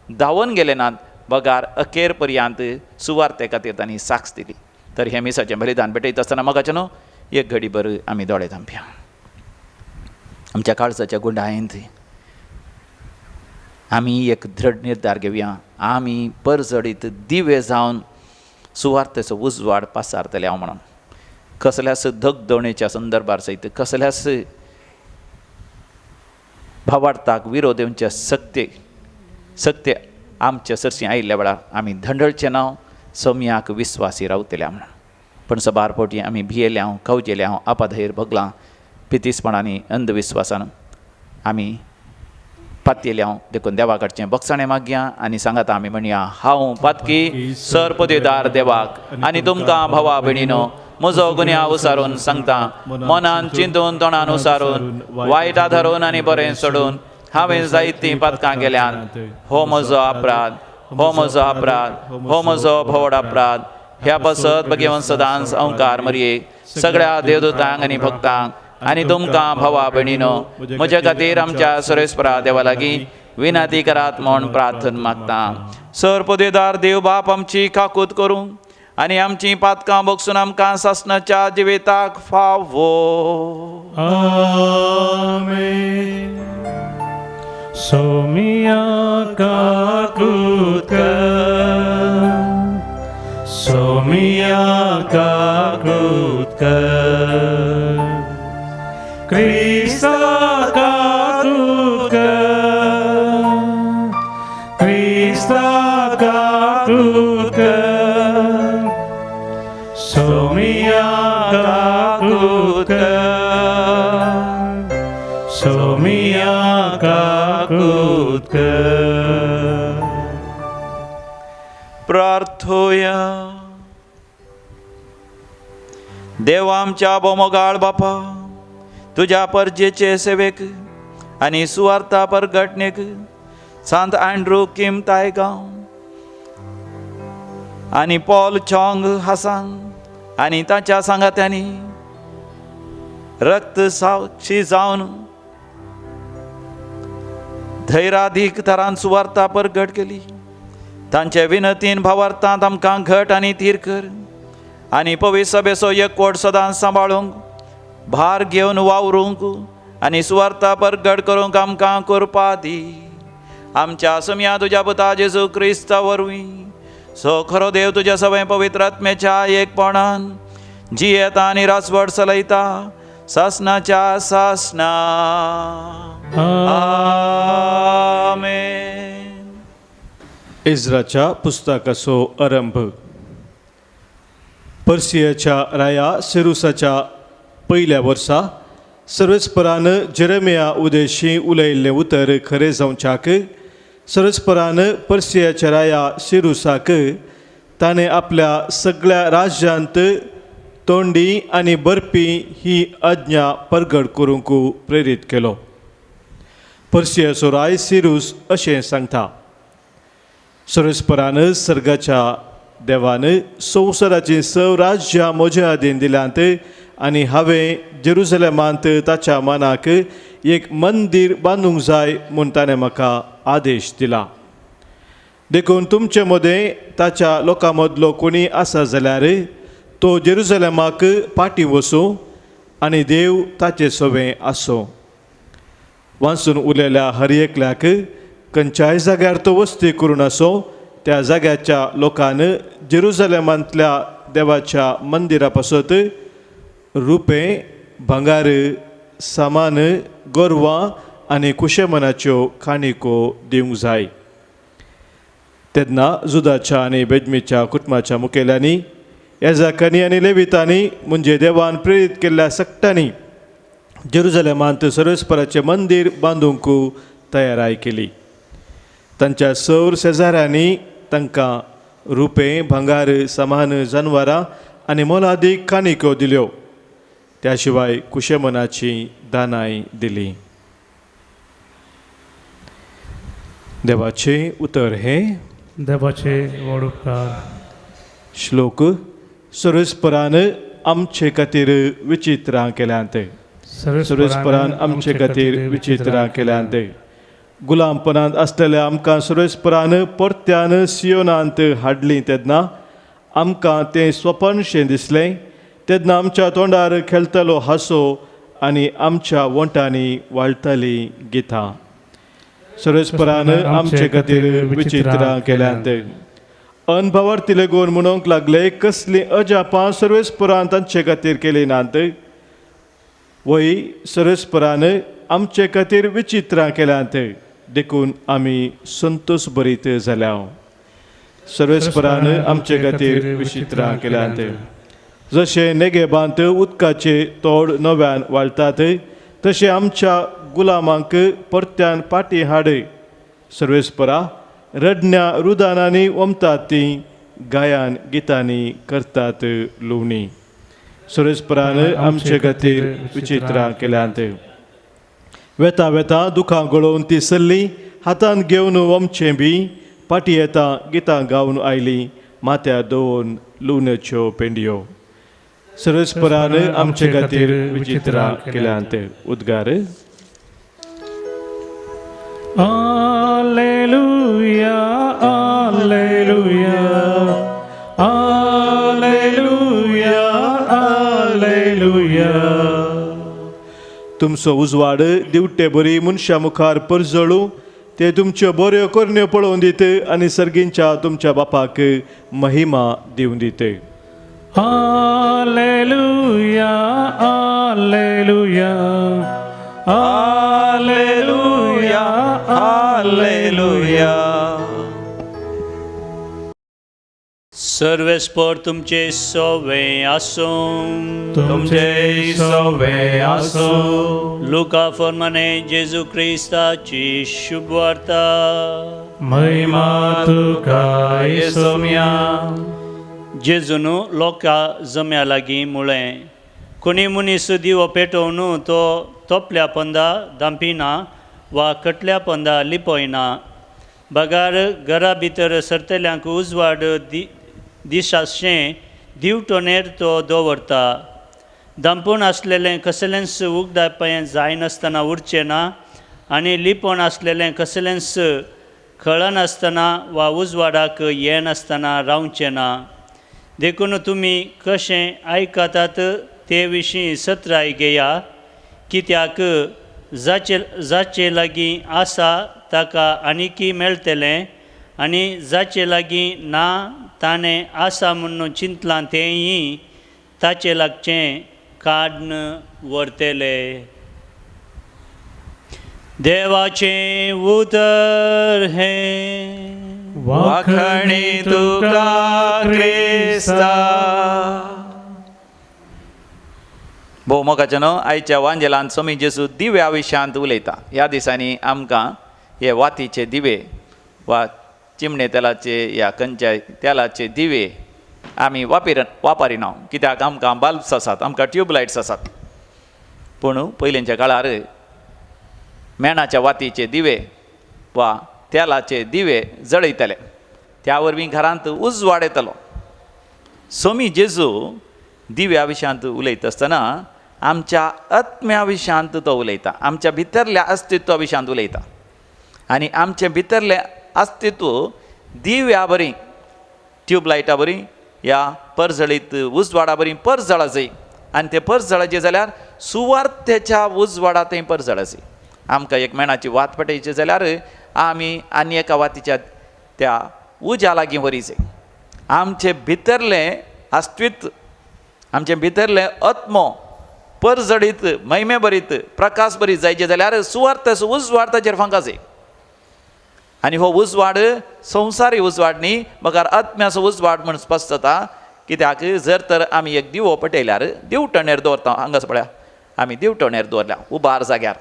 धांवन गेले नात बगार अखेर पर्यंत सुवार्ते खातीर तांणी साक्ष दिली तर हे मिसाचें बलिदान भेटयत आसतना मोगाच्यानो एक घडीभर आमी दोळे धांपया आमच्या काळजाच्या गुंडायेंत आमी एक दृढ निर्धार घेवया आमी परजडीत दिवे जावन सुवार्थेचो उजवाड पासारतले हांव म्हणून कसल्याच दगदणेच्या संदर्भार सयत कसल्याच भावार्थाक विरोध येवचे सक्ते आमच्या सरसी आयिल्ल्या वेळार आमी धंडळचें नांव सम्याक विस्वासी रावतले म्हणून पण सबार फावटी आमी भियेले हांव खावजेले हांव आपाधैर भोगलां पितीसपणांनी अंधविस्वासान आमी पातयेले हांव देखून देवा कडचें बक्षाणें मागया आनी सांगात आमी म्हणया हांव पातकी सरपदेदार देवाक आनी तुमकां भावा भयणीनो म्हजो गुन्यांव उसारून सांगता मनान चिंतून तोंडान उसारून वायटा धरून आनी बरें सोडून हांवें जायतीं पातकां केल्यात हो म्हजो अपराध हो म्हजो अपराध हो म्हजो भोवड अपराध ह्या पसत भगवन सदांच अवकार मरये सगळ्या देवदूतांक आनी भक्तांक आनी तुमकां भावा भयणीनो म्हजे खातीर आमच्या सुरेस्परा देवा लागीं विनंती करात म्हूण प्रार्थना मागता सरपदेदार देव बाप आमची काकूत करूं आनी आमची पातकां बगसून आमकां सासणाच्या जिविताक फावो आमेन. सोमिया काकूत कर सोमिया काकूत कर क्रिस्ता काकूत कर क्रिस्ता काकूत कर सोमिया काकूत कर सोमिया काकूत कर प्रार्थोया. देव आमच्या बोमोगाळ बापा, तुझ्या परजेचे सेवेक आनी सुवार्ता परगटणेक सांत अँड्रू किम तायगांव आनी पॉल चॉंग हासांग आनी ताच्या सांगात्यांनी रक्त साक्षी जावन धैर्याधीक तरान सुवार्ता परगट केली. तांचे विनतीन भावार्थांत आमकां घट आनी थीर कर आनी पवित्र सभेचो एकवट सदांच सांबाळूंक, भार घेवन वावरूंक आनी सुवार्ता परगट करूंक आमकां कृपा दी. आमच्या समिया तुज्या पुता जेजू क्रिस्ता वरवीं सो खरो देव तुज्या सवय पवित्र आत्म्याच्या एकपणान जियेता आनी रासवट चलयता सासनाच्या सासना. आमेन. इज्राच्या पुस्तकाचो आरंभ. पर्सियाच्या राया सेरुसाच्या पयल्या वर्सा सर्वेस्परान जेरेमिया उदेशी उलयिल्लें उतर खरें जावच्याक सर्वेस्परान पर्सियाच्या राया सेरुसाक ताणें आपल्या सगळ्या राज्यांत तोंडी आनी बरपी ही आज्ञा परगट करूंक प्रेरीत केलो. पर्सियाचो राय सिरूस अशें सांगता, सर्वेस्परान सर्गाच्या देवान संवसाराचीं 6 राज्यां म्हज्या हातीन दिल्यांत आनी हांवें जेरुसलेमांत ताच्या मानाक एक मंदीर बांदूंक जाय म्हूण ताणें म्हाका आदेश दिला. देखून तुमचे मदें ताच्या लोकां मदलो कोणी आसा जाल्यार तो जेरुसलेमाक पाटी वचूं आनी देव ताचे सवें आसूं. वाचून उरलेल्या हर एकल्याक खंयच्याय जाग्यार तो वस्ती करून आसो त्या जाग्याच्या लोकान जेरुसलेमांतल्या देवाच्या मंदिरा पासत रुपें, भांगार, सामान, गोरवां आनी कुशेमनाच्यो काणिको दिवंक जाय. तेन्ना जुदाच्या आनी बेजमीच्या कुटुंबाच्या मुखेल्यांनी, याजकांनी आनी लेवितांनी म्हणजे देवान प्रेरीत केल्ल्या सक्तांनी जेरुसलेमांत सर्वेस्पराचें मंदीर बांदूंक तयाराय केली. तांच्या सौर शेजाऱ्यांनी तांकां रुपें, भांगार, सामान, जनवरां आनी मोलादीक काणिको दिल्यो. त्या शिवाय कुशेमनाची दानाय दिली. देवाचें उतर हे. देवाचे व्हड उपकार. श्लोक. सर्वेस्परान आमचे खातीर विचित्रां केल्यांत. सर्वेस्परान आमचे खातीर विचित्रां केल्यांत. गुलामपणांत आसलेल्या आमकां सर्वेस्परान परत्यान सियोनांत हाडलीं तेन्ना आमकां तें स्वपनशें दिसलें. तेन्ना आमच्या तोंडार खेळटलो हांसो आनी आमच्या वोंटांनी वाळटली गितां. सर्वेस्परान आमचे खातीर विचित्रां केल्यांत. अनभावार्थी लेगून म्हणूंक लागले, कसलीं अजापां सर्वेस्परान तांचे खातीर केली नात. वय सर्वेस्परान आमचे खातीर विचित्रां केल्यांत, देखून आमी संतोश भरीत जाल्या. सर्वेस्परान आमचे खातीर विचित्रां केल्यांत. जशें नेगेबांत उदकाचे तोड नव्यान वाळटात, तशें आमच्या गुलामांक परत्यान पाटी हाड. सर्वेस्परा, रडण्या रुदानांनी वमतात तीं, गायन गितांनी करतात लुवणी. सर्वेस्परान आमचे खातीर विचित्रां केल्यांत. वेता वेता दुखां गळोवन ती सरली, हातान घेवन वमचें बी. पाटी येता गितां गावन आयली, माथ्यार दवरून लुवण्याच्यो पेंडयो. सर्वेस्परान आमचे खातीर विचित्रां केल्यांत. उद्गार. Alleluia, Alleluia, Alleluia, Alleluia. तुमचो उजवाड दिवटे बरी मनशा मुखार परजळू. ते तुमच्यो बऱ्यो करण्यो पळोवन दित आनी सर्गींच्या तुमच्या बापाक महिमा दिवन दित. Alleluia, Alleluia, Alleluia, Alleluia. सर्वेस्पर तुमचे सवे आसूं. तुमचे सवे आसूं. लुका फर्माने जेजू क्रिस्ताची शुभ वार्ता. महिमा तुका येसोम्या जेजून लोकां जम्या लागीं म्हळें, कोणी मनीस दिवो पेटोवन तो तोपल्या पंदा दांपिना वा कटल्या पंदा लिपयना. बगार घरा भितर सरतल्यांक उजवाड दिसाशें दिवटोनेर तो दवरता. दांपून आसलेलें कसलेंच उगडापय जायनासतना उरचें ना, आनी लिपोवन आसलेलें कसलेंच कळनासतना वा उजवाडाक येनासतना रावचें ना. देखून तुमी कशें आयकतात ते विशीं सत्राय घेया, कित्याक जाचे लागीं आसा ताका आनीकी मेळटलें, आनी जाचे लागीं ना ताणें आसा म्हणून चिंतलां तेंय ताचे लागचें काडून व्हरतले. देवाचें उतर हें वाखणी तुका क्रिस्ता. भोव मोगाचें आयच्या वांजेलांत स्वामी जेजू दिव्या विशयांत उलयता. ह्या दिसांनी आमकां हे वातीचे दिवे वा चिमणे तेलाचे या खंयच्या तेलाचे दिवे आमी वापरिना, कित्याक आमकां बल्ब्स आसात, आमकां ट्यूबलायट्स आसात. पूण पयलींच्या काळार मेणाच्या वातीचे दिवे वा तेलाचे दिवे जळयताले, त्या वरवीं घरांत उजवाड येतालो. स्वामी जेजू दिव्या विशयांत उलयता आसतना आमच्या आत्म्या विशयांत तो उलयता, आमच्या भितरल्या अस्तित्वा विशयांत उलयता. आनी आमचे भितरलें अस्तित्व दिव्या बरी, ट्यूबलायटा बरी या परजळीत उजवाडा बरी परजळ जाय. आनी ते परजळाचे जाल्यार सुवार्थेच्या उजवाडांतय परजळ जाय. आमकां एक मेणाची वात पेटयची जाल्यार आमी आनी एका वातीच्या त्या उज्या लागीं व्हरी जाय. आमचे भितरलें अस्तित्व, आमचे भितरलें आत्मो परजडीत महिमे बरीत प्रकाश बरीत जायचे जाल्यार सुवार्थेचो उजवाड ताचेर फांका जाय. आनी हो उजवाड संवसारी उजवाड न्ही, बगार आत्म्याचो उजवाड म्हूण स्पश्ट जाता. कित्याक जर तर आमी एक दिवो पेटयल्यार दिवटणेर दवरता, हांगास पळया आमी दिवटणेर दवरल्या उबार जाग्यार.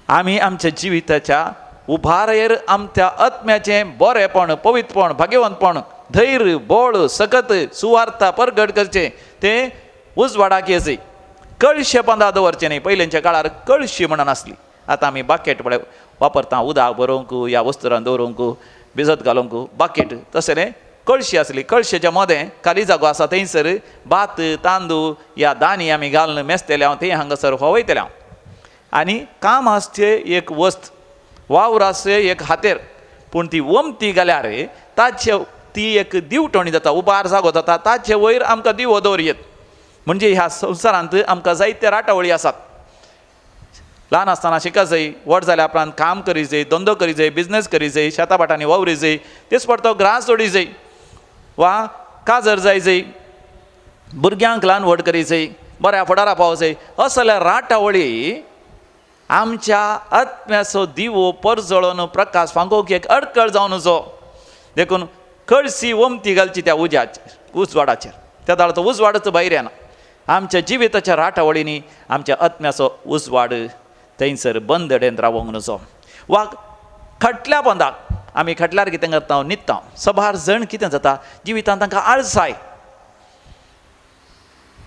आमी आमच्या जिविताच्या उबारेर आमच्या आत्म्याचें बरेंपण, पवित्रपण, भाग्यवंतपण, धैर्य, बोळ, सकत सुवार्ता परगट करचें तें उजवाडाक येजय. कळशे पंदा दवरचें न्ही. पयलींच्या काळार कळशी म्हणून आसली. आतां आमी बाकेट पळय वापरता, उदक भरोवंक या वस्तुरां दवरूंक भिजत घालूंक बाकेट. तशें कळशी आसली. कळशेच्या मदें खाली जागो आसा थंयसर भात, तांदूळ या दाणी आमी घालून मेजतले हांव थंय हांगासर वयतले हांव. आनी काम आसचें एक वस्त, वावर आसचें एक हातेर, पूण ती वमती गेल्यार ताचे ती एक दिवटणी जाता, उबार जागो जाता, ताचे वयर आमकां दिवो दवरयत. म्हणजे ह्या संवसारांत आमकां जायते राटावळी आसात. ल्हान आसतना शिका जाय, व्हड जाल्या उपरांत काम करी जाय, धंदो करी जाय, बिजनेस करी जाय, शेता भाटांनी वावरी जाय, तेच परतो ग्रास जोडी जाय वा काजर जाय जाय, भुरग्यांक ल्हान व्हड करी जाय, बऱ्या फुडारा पावो जाय. असल्या राटावळी आमच्या आत्म्याचो दिवो परजळोवन प्रकाश फांकोवंक एक अडखळ जावन नजो. देखून कळशी वमती घालची त्या उजवाडाचेर, त्या दाळ तो उजवाडच भायर येना. आमच्या जिविताच्या राटावळींनी आमच्या आत्म्याचो उजवाड थंयसर बंदडेन रावंक नजो. वा खटल्या पंदाक आमी खटल्यार कितें करता, न्हिदता. सबार जण कितें जाता, जिवितांत तांकां आळसाय.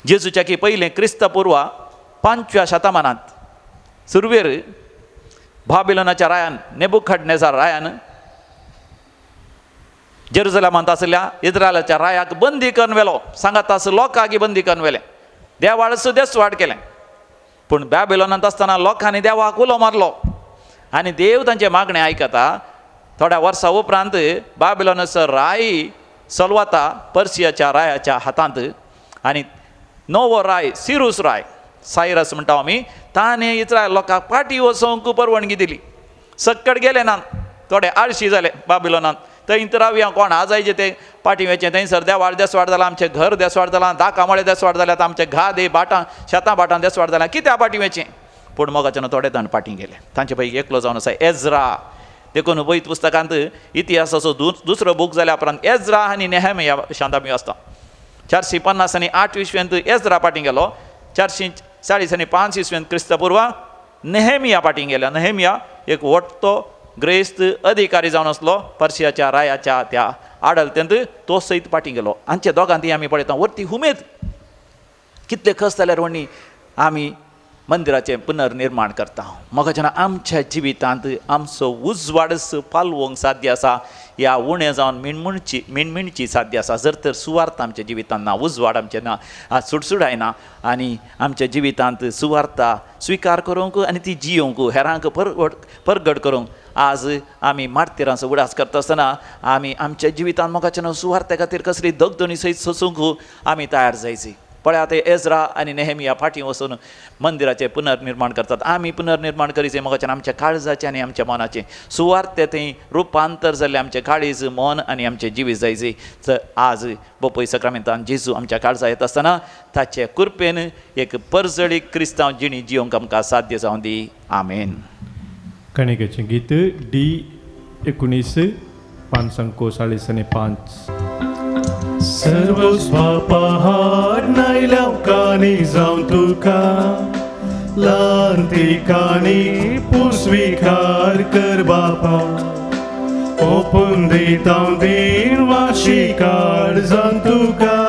जेजूच्या की पयलें क्रिस्तपुर्वा 5व्या शतमानांत सुरवेर बाबिलोनाच्या रायान, नेबुखडनेझार रायान जेरुसलेमांत आसल्या इस्रायलाच्या रायाक बंदी करून व्हेलो. सांगात आस लोकांक बंदी करून व्हेलें. देवाळ सुदेसवाड केलें. पूण बाबिलोनांत आसतना लोकांनी देवाक उलो मारलो आनी देव तांचे मागणें आयकता. थोड्या वर्सां उपरांत बाबिलोनाचो राय सलवाता पर्शियाच्या रायाच्या हातांत आनी नवो राय सिरूस राय, सायरस म्हणटा आमी, ताणें इस्रायल लोकांक फाटीं वचोवंक परवानगी दिली. सक्कड गेले ना, थोडे आळशी जाले बाबिलोनांत. थंय रावया, कोण आजायचे ते फाटीं वचचें. थंयसर देवाळ देसवाड जाला, आमचें घर देसवाड जालां, दाकामळे देसवाड जाल्यात, आमचे घा दे भाटां शेतां भाटां देसवाड जाल्यां, कित्या फाटीं वचचें. पूण मोगाच्यान थोडे जाण फाटीं गेले. तांचे पैकी एकलो जावन आसा एज्रा. देखून वैत पुस्तकांत इतिहासाचो दुसरो बूक जाल्या उपरांत एज्रा आनी नेहेमिया शांत आमी वाचता. 450 आनी 8 इस्व्यांत एज्रा फाटीं गेलो. 440 आनी 5 इस्व्यांत क्रिस्तपुर्वा नेहेमिया फाटीं गेल्या. नेहेमिया एक वट्टो ग्रेस्त अधिकारी जावन असलो पर्शियाच्या रायाच्या त्या आडलत्यांत तो सयत पाटी गेलो. हांचे दोगांती आमी पळयता वरती उमेद कितले खस जाल्यार वणी आमी मंदिराचें पुनर्निर्माण करता. म्हाका जेन्ना आमच्या जिवितांत आमचो उजवाडस पालवोंक साध्य आसा ह्या उणें जावन मिणमिणची साध्य आसा. जर तर सुवार्थ आमच्या जिवितांत ना, उजवाड आमचे ना, सुडसुडाय ना आनी आमच्या जिवितांत सुवार्था स्विकार करूंक आनी ती जियोंक हेरांक परगट करूंक आज आमी मार्तिरांचो उडास करता आसतना आमी आमच्या जिवितांत म्हाका जेन्ना सुवार्थे खातीर कसली दगदणी सयत सोसूंक आमी तयार जायची. पळय आतां एजरा आनी नेहेमिया फाटीं वचून मंदिराचें पुनर्निर्माण करतात. आमी पुनर्निर्माण करीचें म्हाका आमच्या काळजाचें आनी आमच्या मनाचें सुवार्थ थंय रुपांतर जाल्लें आमचें काळीज मन आनी आमचें जिवीत जायचें. तर आज बोपय सक्रामेंतान जेजू आमच्या काळजा येता आसतना ताचे कृपेन एक परजळीक क्रिस्तांव जिणी जियोंक आमकां साध्य जावं दी. आमेन. कणिकेचें गीत D19 545. सर्व स्वापाहार नायलावकांनी जावं तुका लांतिकांनी पुस्विकार कर बापा ओपून दिता दिन वाशिकार जावन तुका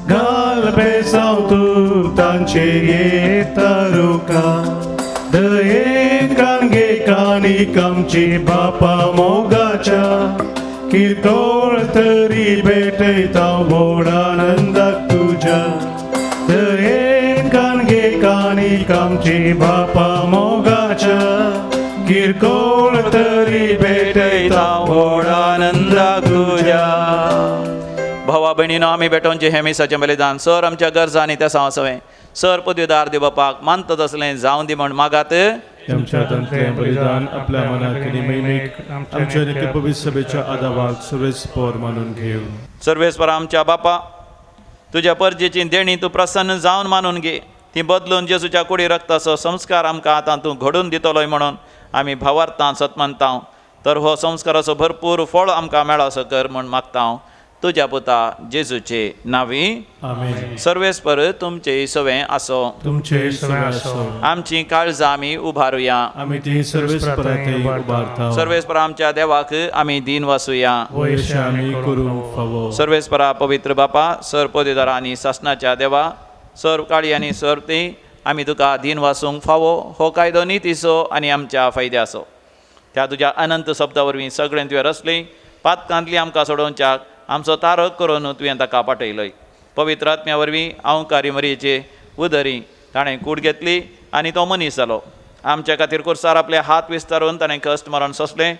घाल बेसांव तूं तांचेर येता रुका दयेन कांगे आमची बापा मोगाच्या किरकोळ तरी भेटयता व्हड आनंदाक तुज्या दयेन कांगे आमची बापा मोगाच्या किरकोळ तरी भेटयता व्हड आनंदाक तुज्या. भावा भयणीनो आमी भेटोवन जे हेमिसाचें बलिदान सर आमच्या गरजा आनी त्या सांवसवें सर पदवीदार दिव बापाक मानता तसलें जावं दी म्हण मागात. आमच्या तंत्रें बलिदान आपल्या मनात निमयमीक आमच्या नित्य पवित्र सभेच्या आदाराक सर्वेस्पर मानून घेऊ. सर्वेस्परा आमच्या बापा तुज्या परजेची देणी तूं प्रसन्न जावन मानून घे. ती बदलून जेजूच्या कुडी रक्ताचो संस्कार आमकां आतां तूं घडोवन दितलोय म्हणून आमी भावार्थां सतमंतांव. तर हो संस्काराचो भरपूर फळ आमकां मेळो असो कर म्हण मागता तुज्या पुता जेजूचे नांवी. आमेन. सर्वेस्पर तुमचे सवें आसो. तुमचे सवें आसो. आमची काळजां आमी उबारुया. आमी ती सर्वेस्परांतय उबारता. सर्वेस्पर आमच्या देवाक आमी दीन वासुया. वयशे आमी करूंक फावो. सर्वेस्परा पवित्र बापा सर पदवीदारा आनी शासनाच्या देवा सर काळी आनी सर ती आमी तुका दीन वासूंक फावो. हो कायदो नितीचो आनी आमच्या फायद्याचो. त्या तुज्या अनंत शब्दा वरवीं सगळें तुवें रचली पातकांतली आमकां सोडोवच्याक आमचो तारक करून तुवें ताका पाठयलय. पवित्र आत्म्या वरवीं अवंकारी मरयेचे उदरी ताणें कूड घेतली आनी तो मनीस जालो. आमच्या खातीर कुर्सार आपले हात विस्तारून ताणें कश्ट मरण सोंसलें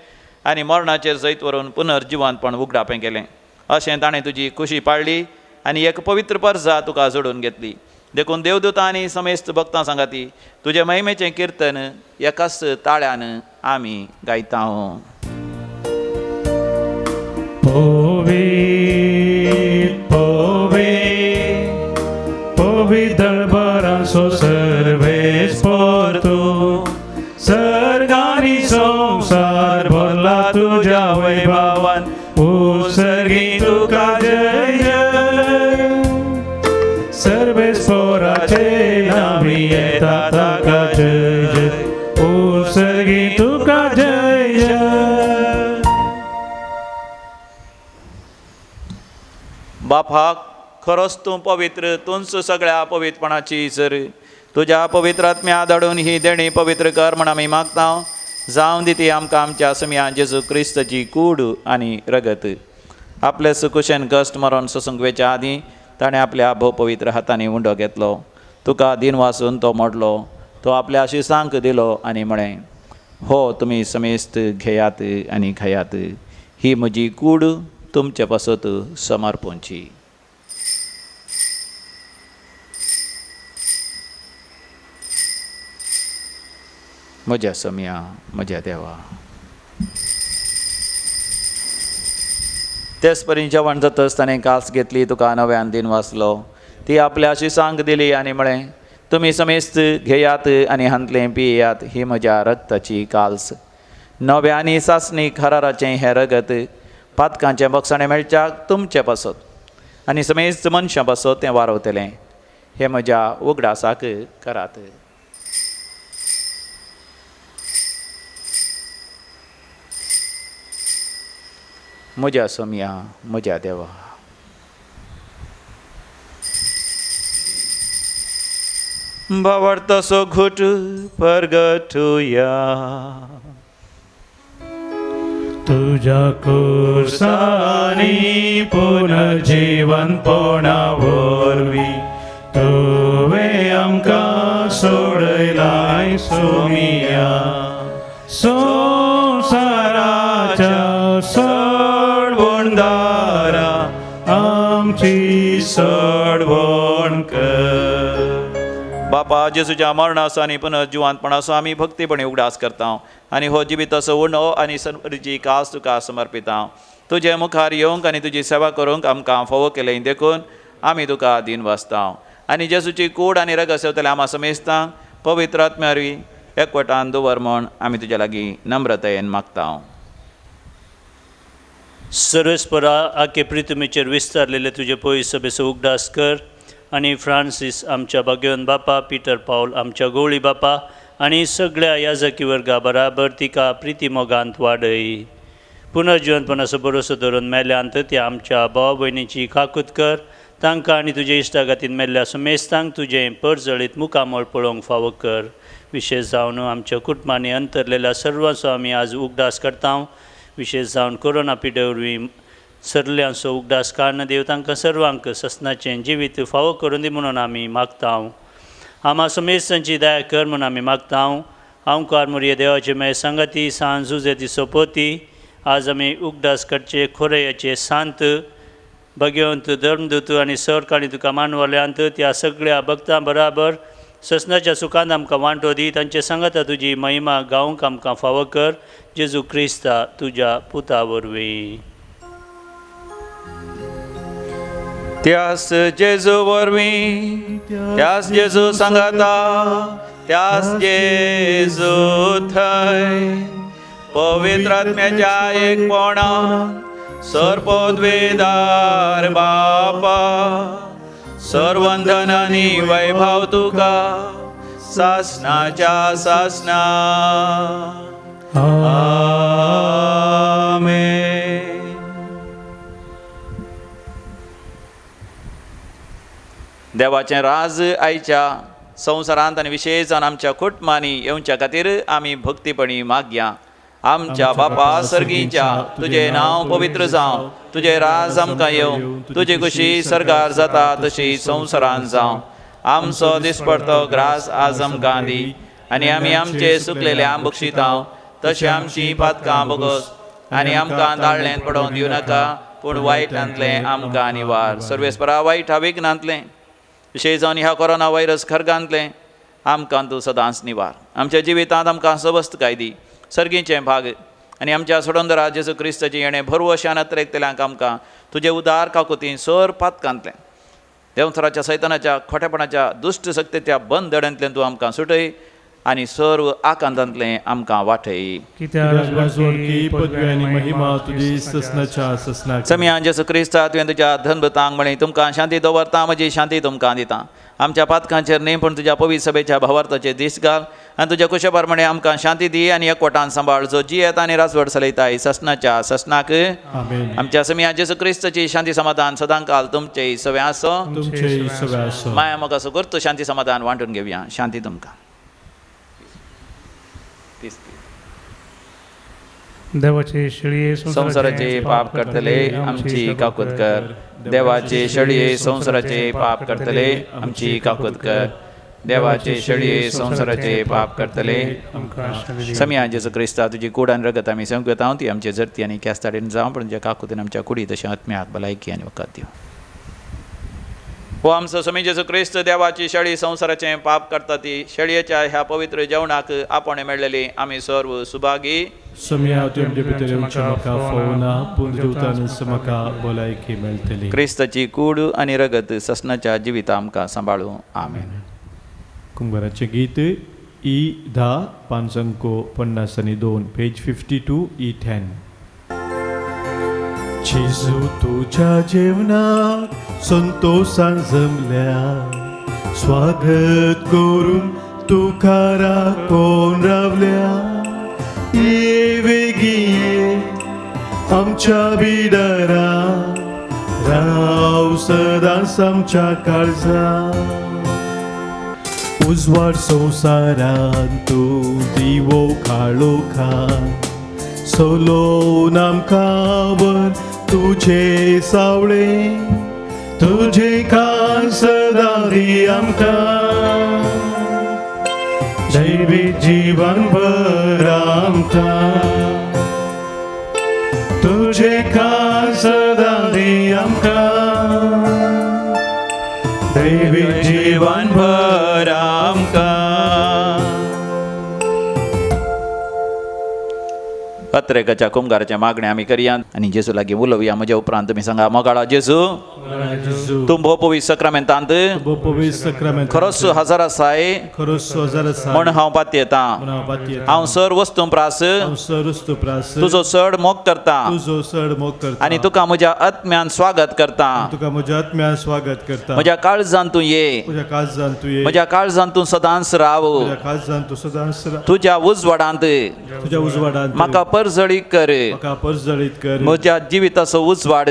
आनी मरणाचेर जैत व्हरून पुनर्जिवांतपण उगडापें केलें. अशें ताणें तुजी खुशी पाळली आनी एक पवित्र पर्जा तुका जोडून घेतली. देखून देवदूतां आनी समेस्त भक्तां सांगाती तुजे महिमेचें किर्तन एकाच ताळ्यान आमी गायता. दरबारांचो सर्वेस्पर तूं सर्गानी संसार भरला तुज्या वैभवान उत्सर्गी तुका जय जय. सर्वेस्पराचे नावी येता ताका जय जय उत्सर्गी तुका जय जय. बापाक खरोच तूं पवित्र तूंच सगळ्या पवित्रपणाची सर तुज्या पवित्र आत्म्या धाडून ही देणी पवित्र कर म्हण आमी मागता. जावं दी ती आमकां आमच्या समिया जेजू क्रिस्ताची कूड आनी रगत. आपले सुकुशेन कश्ट मरण सोसूंक वेच्या आदीं ताणें आपल्या भोव पवित्र हातांनी उंडो घेतलो. तुका दिन वासून तो मोडलो. तो आपल्या शिसांक दिलो आनी म्हळें हो तुमी समेस्त घेयात आनी खायात. ही म्हजी कूड तुमचे पासत समर्पणची. म्हज्या समिया म्हज्या देवा. तेच परी जेवण जातच ताणें कास घेतली तुका नव्यान दिन वाचलो. ती आपल्या शिसांक दिली आनी म्हळें तुमी समेस्त घेयात आनी हांतलें पियेयात. ही म्हज्या रक्ताची काल्स नव्यानी सासणी खराराचें हें रगत पातकांचें बक्षाणें मेळच्याक तुमचें पासत आनी समेस्त मनशां पासत तें वारवतलें. हे म्हज्या उगडासाक करात. म्हज्या सोम्या म्हज्या देवा. भावार्थाचो घोट परगटुया. तुझ्या कुर्सानी पुनर्जीवनपणा वरवीं तुवें आमकां सोडलाय सोमिया. संवसाराच्या सडवणदारा आमची सडवण कर. बापा जेजूच्या मरणाचो आनी पुनर्जिवांतपणाचो आमी भक्तीपणे उगडास करता आनी हो जिविताचो उणो आनी सर्वरीची कास तुका समर्पिता. तुजे मुखार येवंक आनी तुजी सेवा करूंक आमकां फोव केलें देखून आमी तुका दिन वाचता आनी जेजूची कूड आनी रगत सेवतले आमा समेजता पवित्र आत्म्यारी एकवटान दवर म्हूण आमी तुज्या लागीं नम्रतायेन मागता. सर्वेस्परा आखे प्रितमेचेर विस्तारलेले तुजे पयस सभेचो उगडास कर आनी फ्रांसीस आमच्या भाग्यवान बापा, पीटर पावल आमच्या गवळी बापा आनी सगळ्या याजकी वर्गा बराबर तिका प्रिती मोगांत वाडय. पुनर्जिवनपणाचो भरोसो धरून मेल्यांत त्या आमच्या भाव भयणीची काकूत कर. तांकां आनी तुजे इश्टागातीन मेल्ल्या सुमेस्तांक तुजें परजळीत मुखामळ पळोवंक फावो कर. विशेश जावन आमच्या कुटुंबांनी अंतरलेल्या सर्वांचो आमी आज उगडास करता. विशेश जावन कोरोना पिडे वरवीं सरल्यांचो उगडास काडून देव तांकां सर्वांक ससनाचें जिवीत फावो करून दी म्हणून आमी मागता. आमा समेस्तांची दया कर म्हणून आमी मागता. हांवकार मोरये देवाचे मे सांगाती सांज झुजे ती सोपोती. आज आमी उगडास करचे खोरयाचे सांत भगवंत धर्मदूत आनी सरकाणी तुका मानवाल्यांत त्या सगळ्या भक्तां बराबर ससनाच्या सुखांत आमकां वांटो दी. तांचे सांगाता तुजी महिमा गावंक आमकां फावो कर. जेजू क्रिस्ता तुज्या पुता वरवीं. त्यास जेजू वरवीं त्यास जेजू सांगाता त्यास जेजू थंय पवित्र आत्म्याच्या एकपणान सर्वोद्वेदार बापा सर्वंधन आनी वैभव तुका सासनाच्या सासना. आमेन. देवाचें राज आयच्या संवसारांत आनी विशेश जावन आमच्या कुटुंबांनी येवच्या खातीर आमी भक्तीपणी मागया. आमच्या बापा सर्गीच्या तुजें नांव पवित्र जावं. तुजें राज आमकां येवं. तुजी खुशी सरकार जाता तशी संवसारांत जावं. आमचो दिसपडतो ग्रास आज आमकां दी आनी आमी आमचे सुकलेल्या बक्षिता तशें आमची पातकां बोगोस आनी आमकां दाळ्ळेंत पडोवन दिवं नाका पूण वायटांतलें आमकां निवार. सर्वेस्परा वायट विघ्नांतलें विशेश जावन ह्या कोरोना व्हायरस खरगांतलें आमकां तूं सदांच निवार. आमच्या जिवितांत आमकां सबस्तकाय दी. सर्गीचें भाग आनी आमच्या सोडोंदरा जेजू क्रिस्ताची येणें भरवशान अत्रेकतल्यांक आमकां तुजें उदार काकुतीन सर पातकांतलें देंवथराच्या सैतानाच्या खोटेपणाच्या दुश्ट सक्तीच्या बंदड्यांतल्यान तूं आमकां सुटय आनी सर्व आकांतांतलें आमकां वाटय. समिया जेजू क्रिस्ता तुवें तुज्या धनभतांक म्हळें तुमकां शांती दवरता म्हजी शांती तुमकां दिता. आमच्या पातकांचेर न्ही पूण तुज्या पवित्र सभेच्या भावार्थाचेर दीस घाल आनी तुज्या कुशेबार म्हणे आमकां शांती दी आनी एकवटान सांबाळ जो जियेता आनी राजवट चलयताय ससनाच्या ससनाक. आमच्या समिया जेजू क्रिस्ताची शांती समाधान सदांकाल तुमचे सवे आसो. माया मोगाचो करतो शांती समाधान वांटून घेवया. शांती तुमकां. देवाचे शेळये संसाराचे पाप करतले आमची काकूत कर. देवाचे शेळये संसाराचे पाप करतले आमची काकूत कर. देवाचे शेळये संसाराचे पाप करतले. समिया जेजू क्रिस्ता तुजी कूड आनी रगत आमी संक घेता ती आमचे जरती आनी केस्ताडीन जावं पण तुज्या काकुतीन आमच्या कुडी तशें आत्म्याक भलायकी आनी वखद दिवं. हो आमचो समी जेजू क्रिस्त देवाची शेळी संसाराचें पाप करता ती शेळयेच्या ह्या पवित्र जेवणाक आपण मेळलेली आमी सर्व सुभागी. क्रिस्ताची कूड आनी रगत ससनाच्या जिविता आमकां सांबाळूं. आमेन. कुंभाराचें गीत E10 5 52 पेज 52 E10. जेजू तुझ्या जेवणात संतोषान जमल्या स्वागत करून तुका राखून रावल्या. ये वेगी ये आमच्या बिडरा राव सदांच आमच्या काळजा उजवाड संवसारान तूं दिवो काळोखान सोलोवन आमकां वर तुझे सावळे तुझे कान सदां दी आमकां दैवी जीवन भर आमकां तुझे कान सदां दी आमकां दैवी जीवन भर पत्रेकाच्या कुंभाराच्या मागण्या आमी करया आनी जेजू लागीं उलोवया. म्हज्या उपरांत तुमी सांगा मोगाळा जेजू तूं भोव पवित्र सक्रामेंतांत खरोच हजार आसाय म्हण हांव पातयेता. हांव सर वस्तू प्रास तुजो चड मोग करता आनी तुका म्हज्या आत्म्यान स्वागत करता. म्हज्या काळजान तूं ये म्हज्या काळजान तूं सदांच राव तुज्या उजवाडांत म्हाका परजळीत कर म्हज्या जिविताचो उजवाड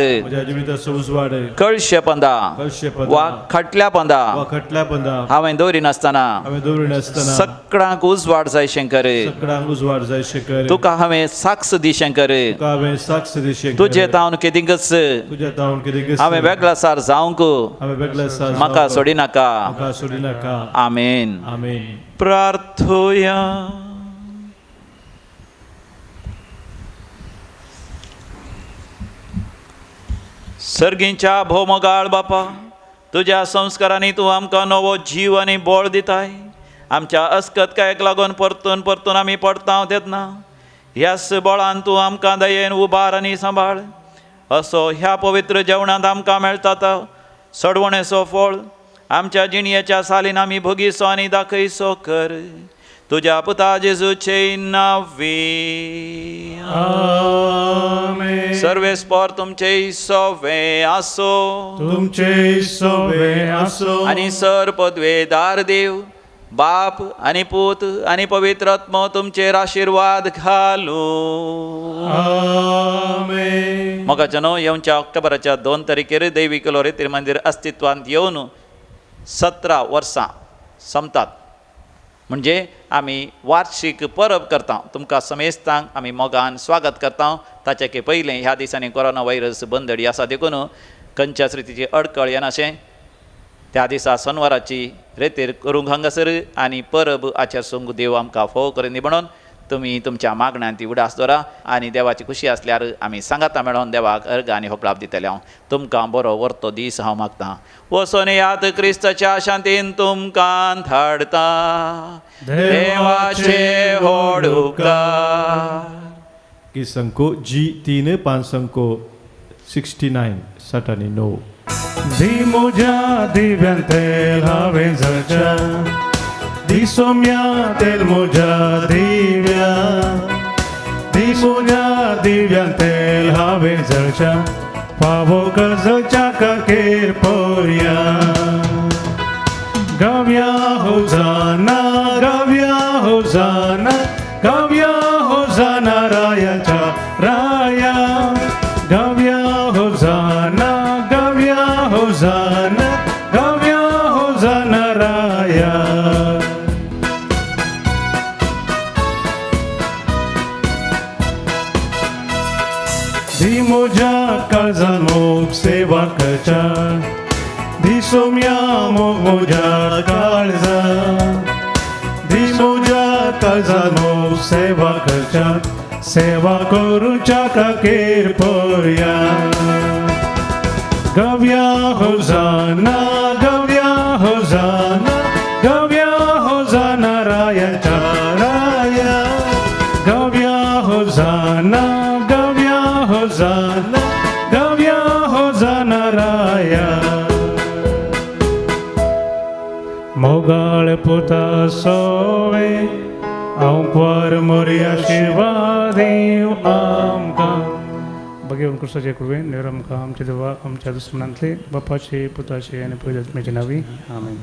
कळशे पंदा वा खटल्या पंदा हांवें दवरी नासतना सगळ्यांक उजवाड जायशें कर. तुका हांवें साक्ष दिशें कर. तुजे तावन कितेंच हांवें वेगळा सार जावंक म्हाका सोडी नाका. आमेन. प्रार्थोया. सर्गींच्या भोवमोगाळ बापा तुज्या संस्कारांनी तूं आमकां नवो जीव आनी बळ दिताय. आमच्या अस्कतकायेक लागून परतून परतून आमी पडतांव येतना ह्याच बळान तूं आमकां दयेन उबार आनी सांबाळ. असो ह्या पवित्र जेवणांत आमकां मेळटा तो सडवणेचो फळ आमच्या जिणयेच्या सालीन आमी भोगिसो आनी दाखयसो कर. तुज्या पुता जेजूचे नांवी. सर्वेस्पर तुमचे सोवे आसो आनी सर पदवेदार देव बाप आनी पूत आनी पवित्र आत्मो तुमचेर आशिर्वाद घालू. मोगाच्या न्हू येवच्या ऑक्टोबराच्या 2 तारखेर दैवी कलोरे मंदिर अस्तित्वांत येवन 17 वर्सां संपतात. म्हणजे आमी वार्षिक परब करता. तुमकां समेस्तांक आमी मोगान स्वागत करता. ताचे के पयलें ह्या दिसांनी कोरोना व्हायरस बंदडी आसा देखून खंयच्याच रितीची अडकळ येनाशें त्या दिसा शनवाराची रेतीर करूंक हांगासर आनी परब आचार देव आमकां फोव करून दी म्हणून तुमी तुमच्या मागण्यांत ती उडास दवरा आनी देवाची खुशी आसल्यार आमी सांगाता मेळोन देवाक अर्घ आनी होपळाप दितले. हांव तुमकां बरो व्हरतो दीस हांव मागतां. वचोन यात क्रिस्ताच्या शांतीन तुमकां धाडता. देवाचे व्हड उपकार. Kisangko G3 Pansangko 69 Satani No. Dimoja diventel havenzacha Disomia tel moja divya Dimoja diventel havenzacha Pavo kazacha kakir poria Gavya Hosana Gavya Hosana Gavya Hosana Rayacha Raya Gavya Hosana Gavya Hosana Gavya Hosana Raya Dimoja kalzan mok seva kacha Disomya mok moja kalza Dimoja kalzan mok seva kacha Seva korucha kakir poria Gavya Hosana Gavya Hosana Gavya Hosana Raya Charaya Gavya Hosana Gavya Hosana Gavya Hosana Raya Mogal puta sove Aunquar moria शिवादेव आमकां भगवान कृष्णाचे कृपेन देव आमकां आमचे देवा आमच्या दुश्मनांतले बापाचे पुताचे आनी पवित्र आत्म्याचे नांवी आमेन.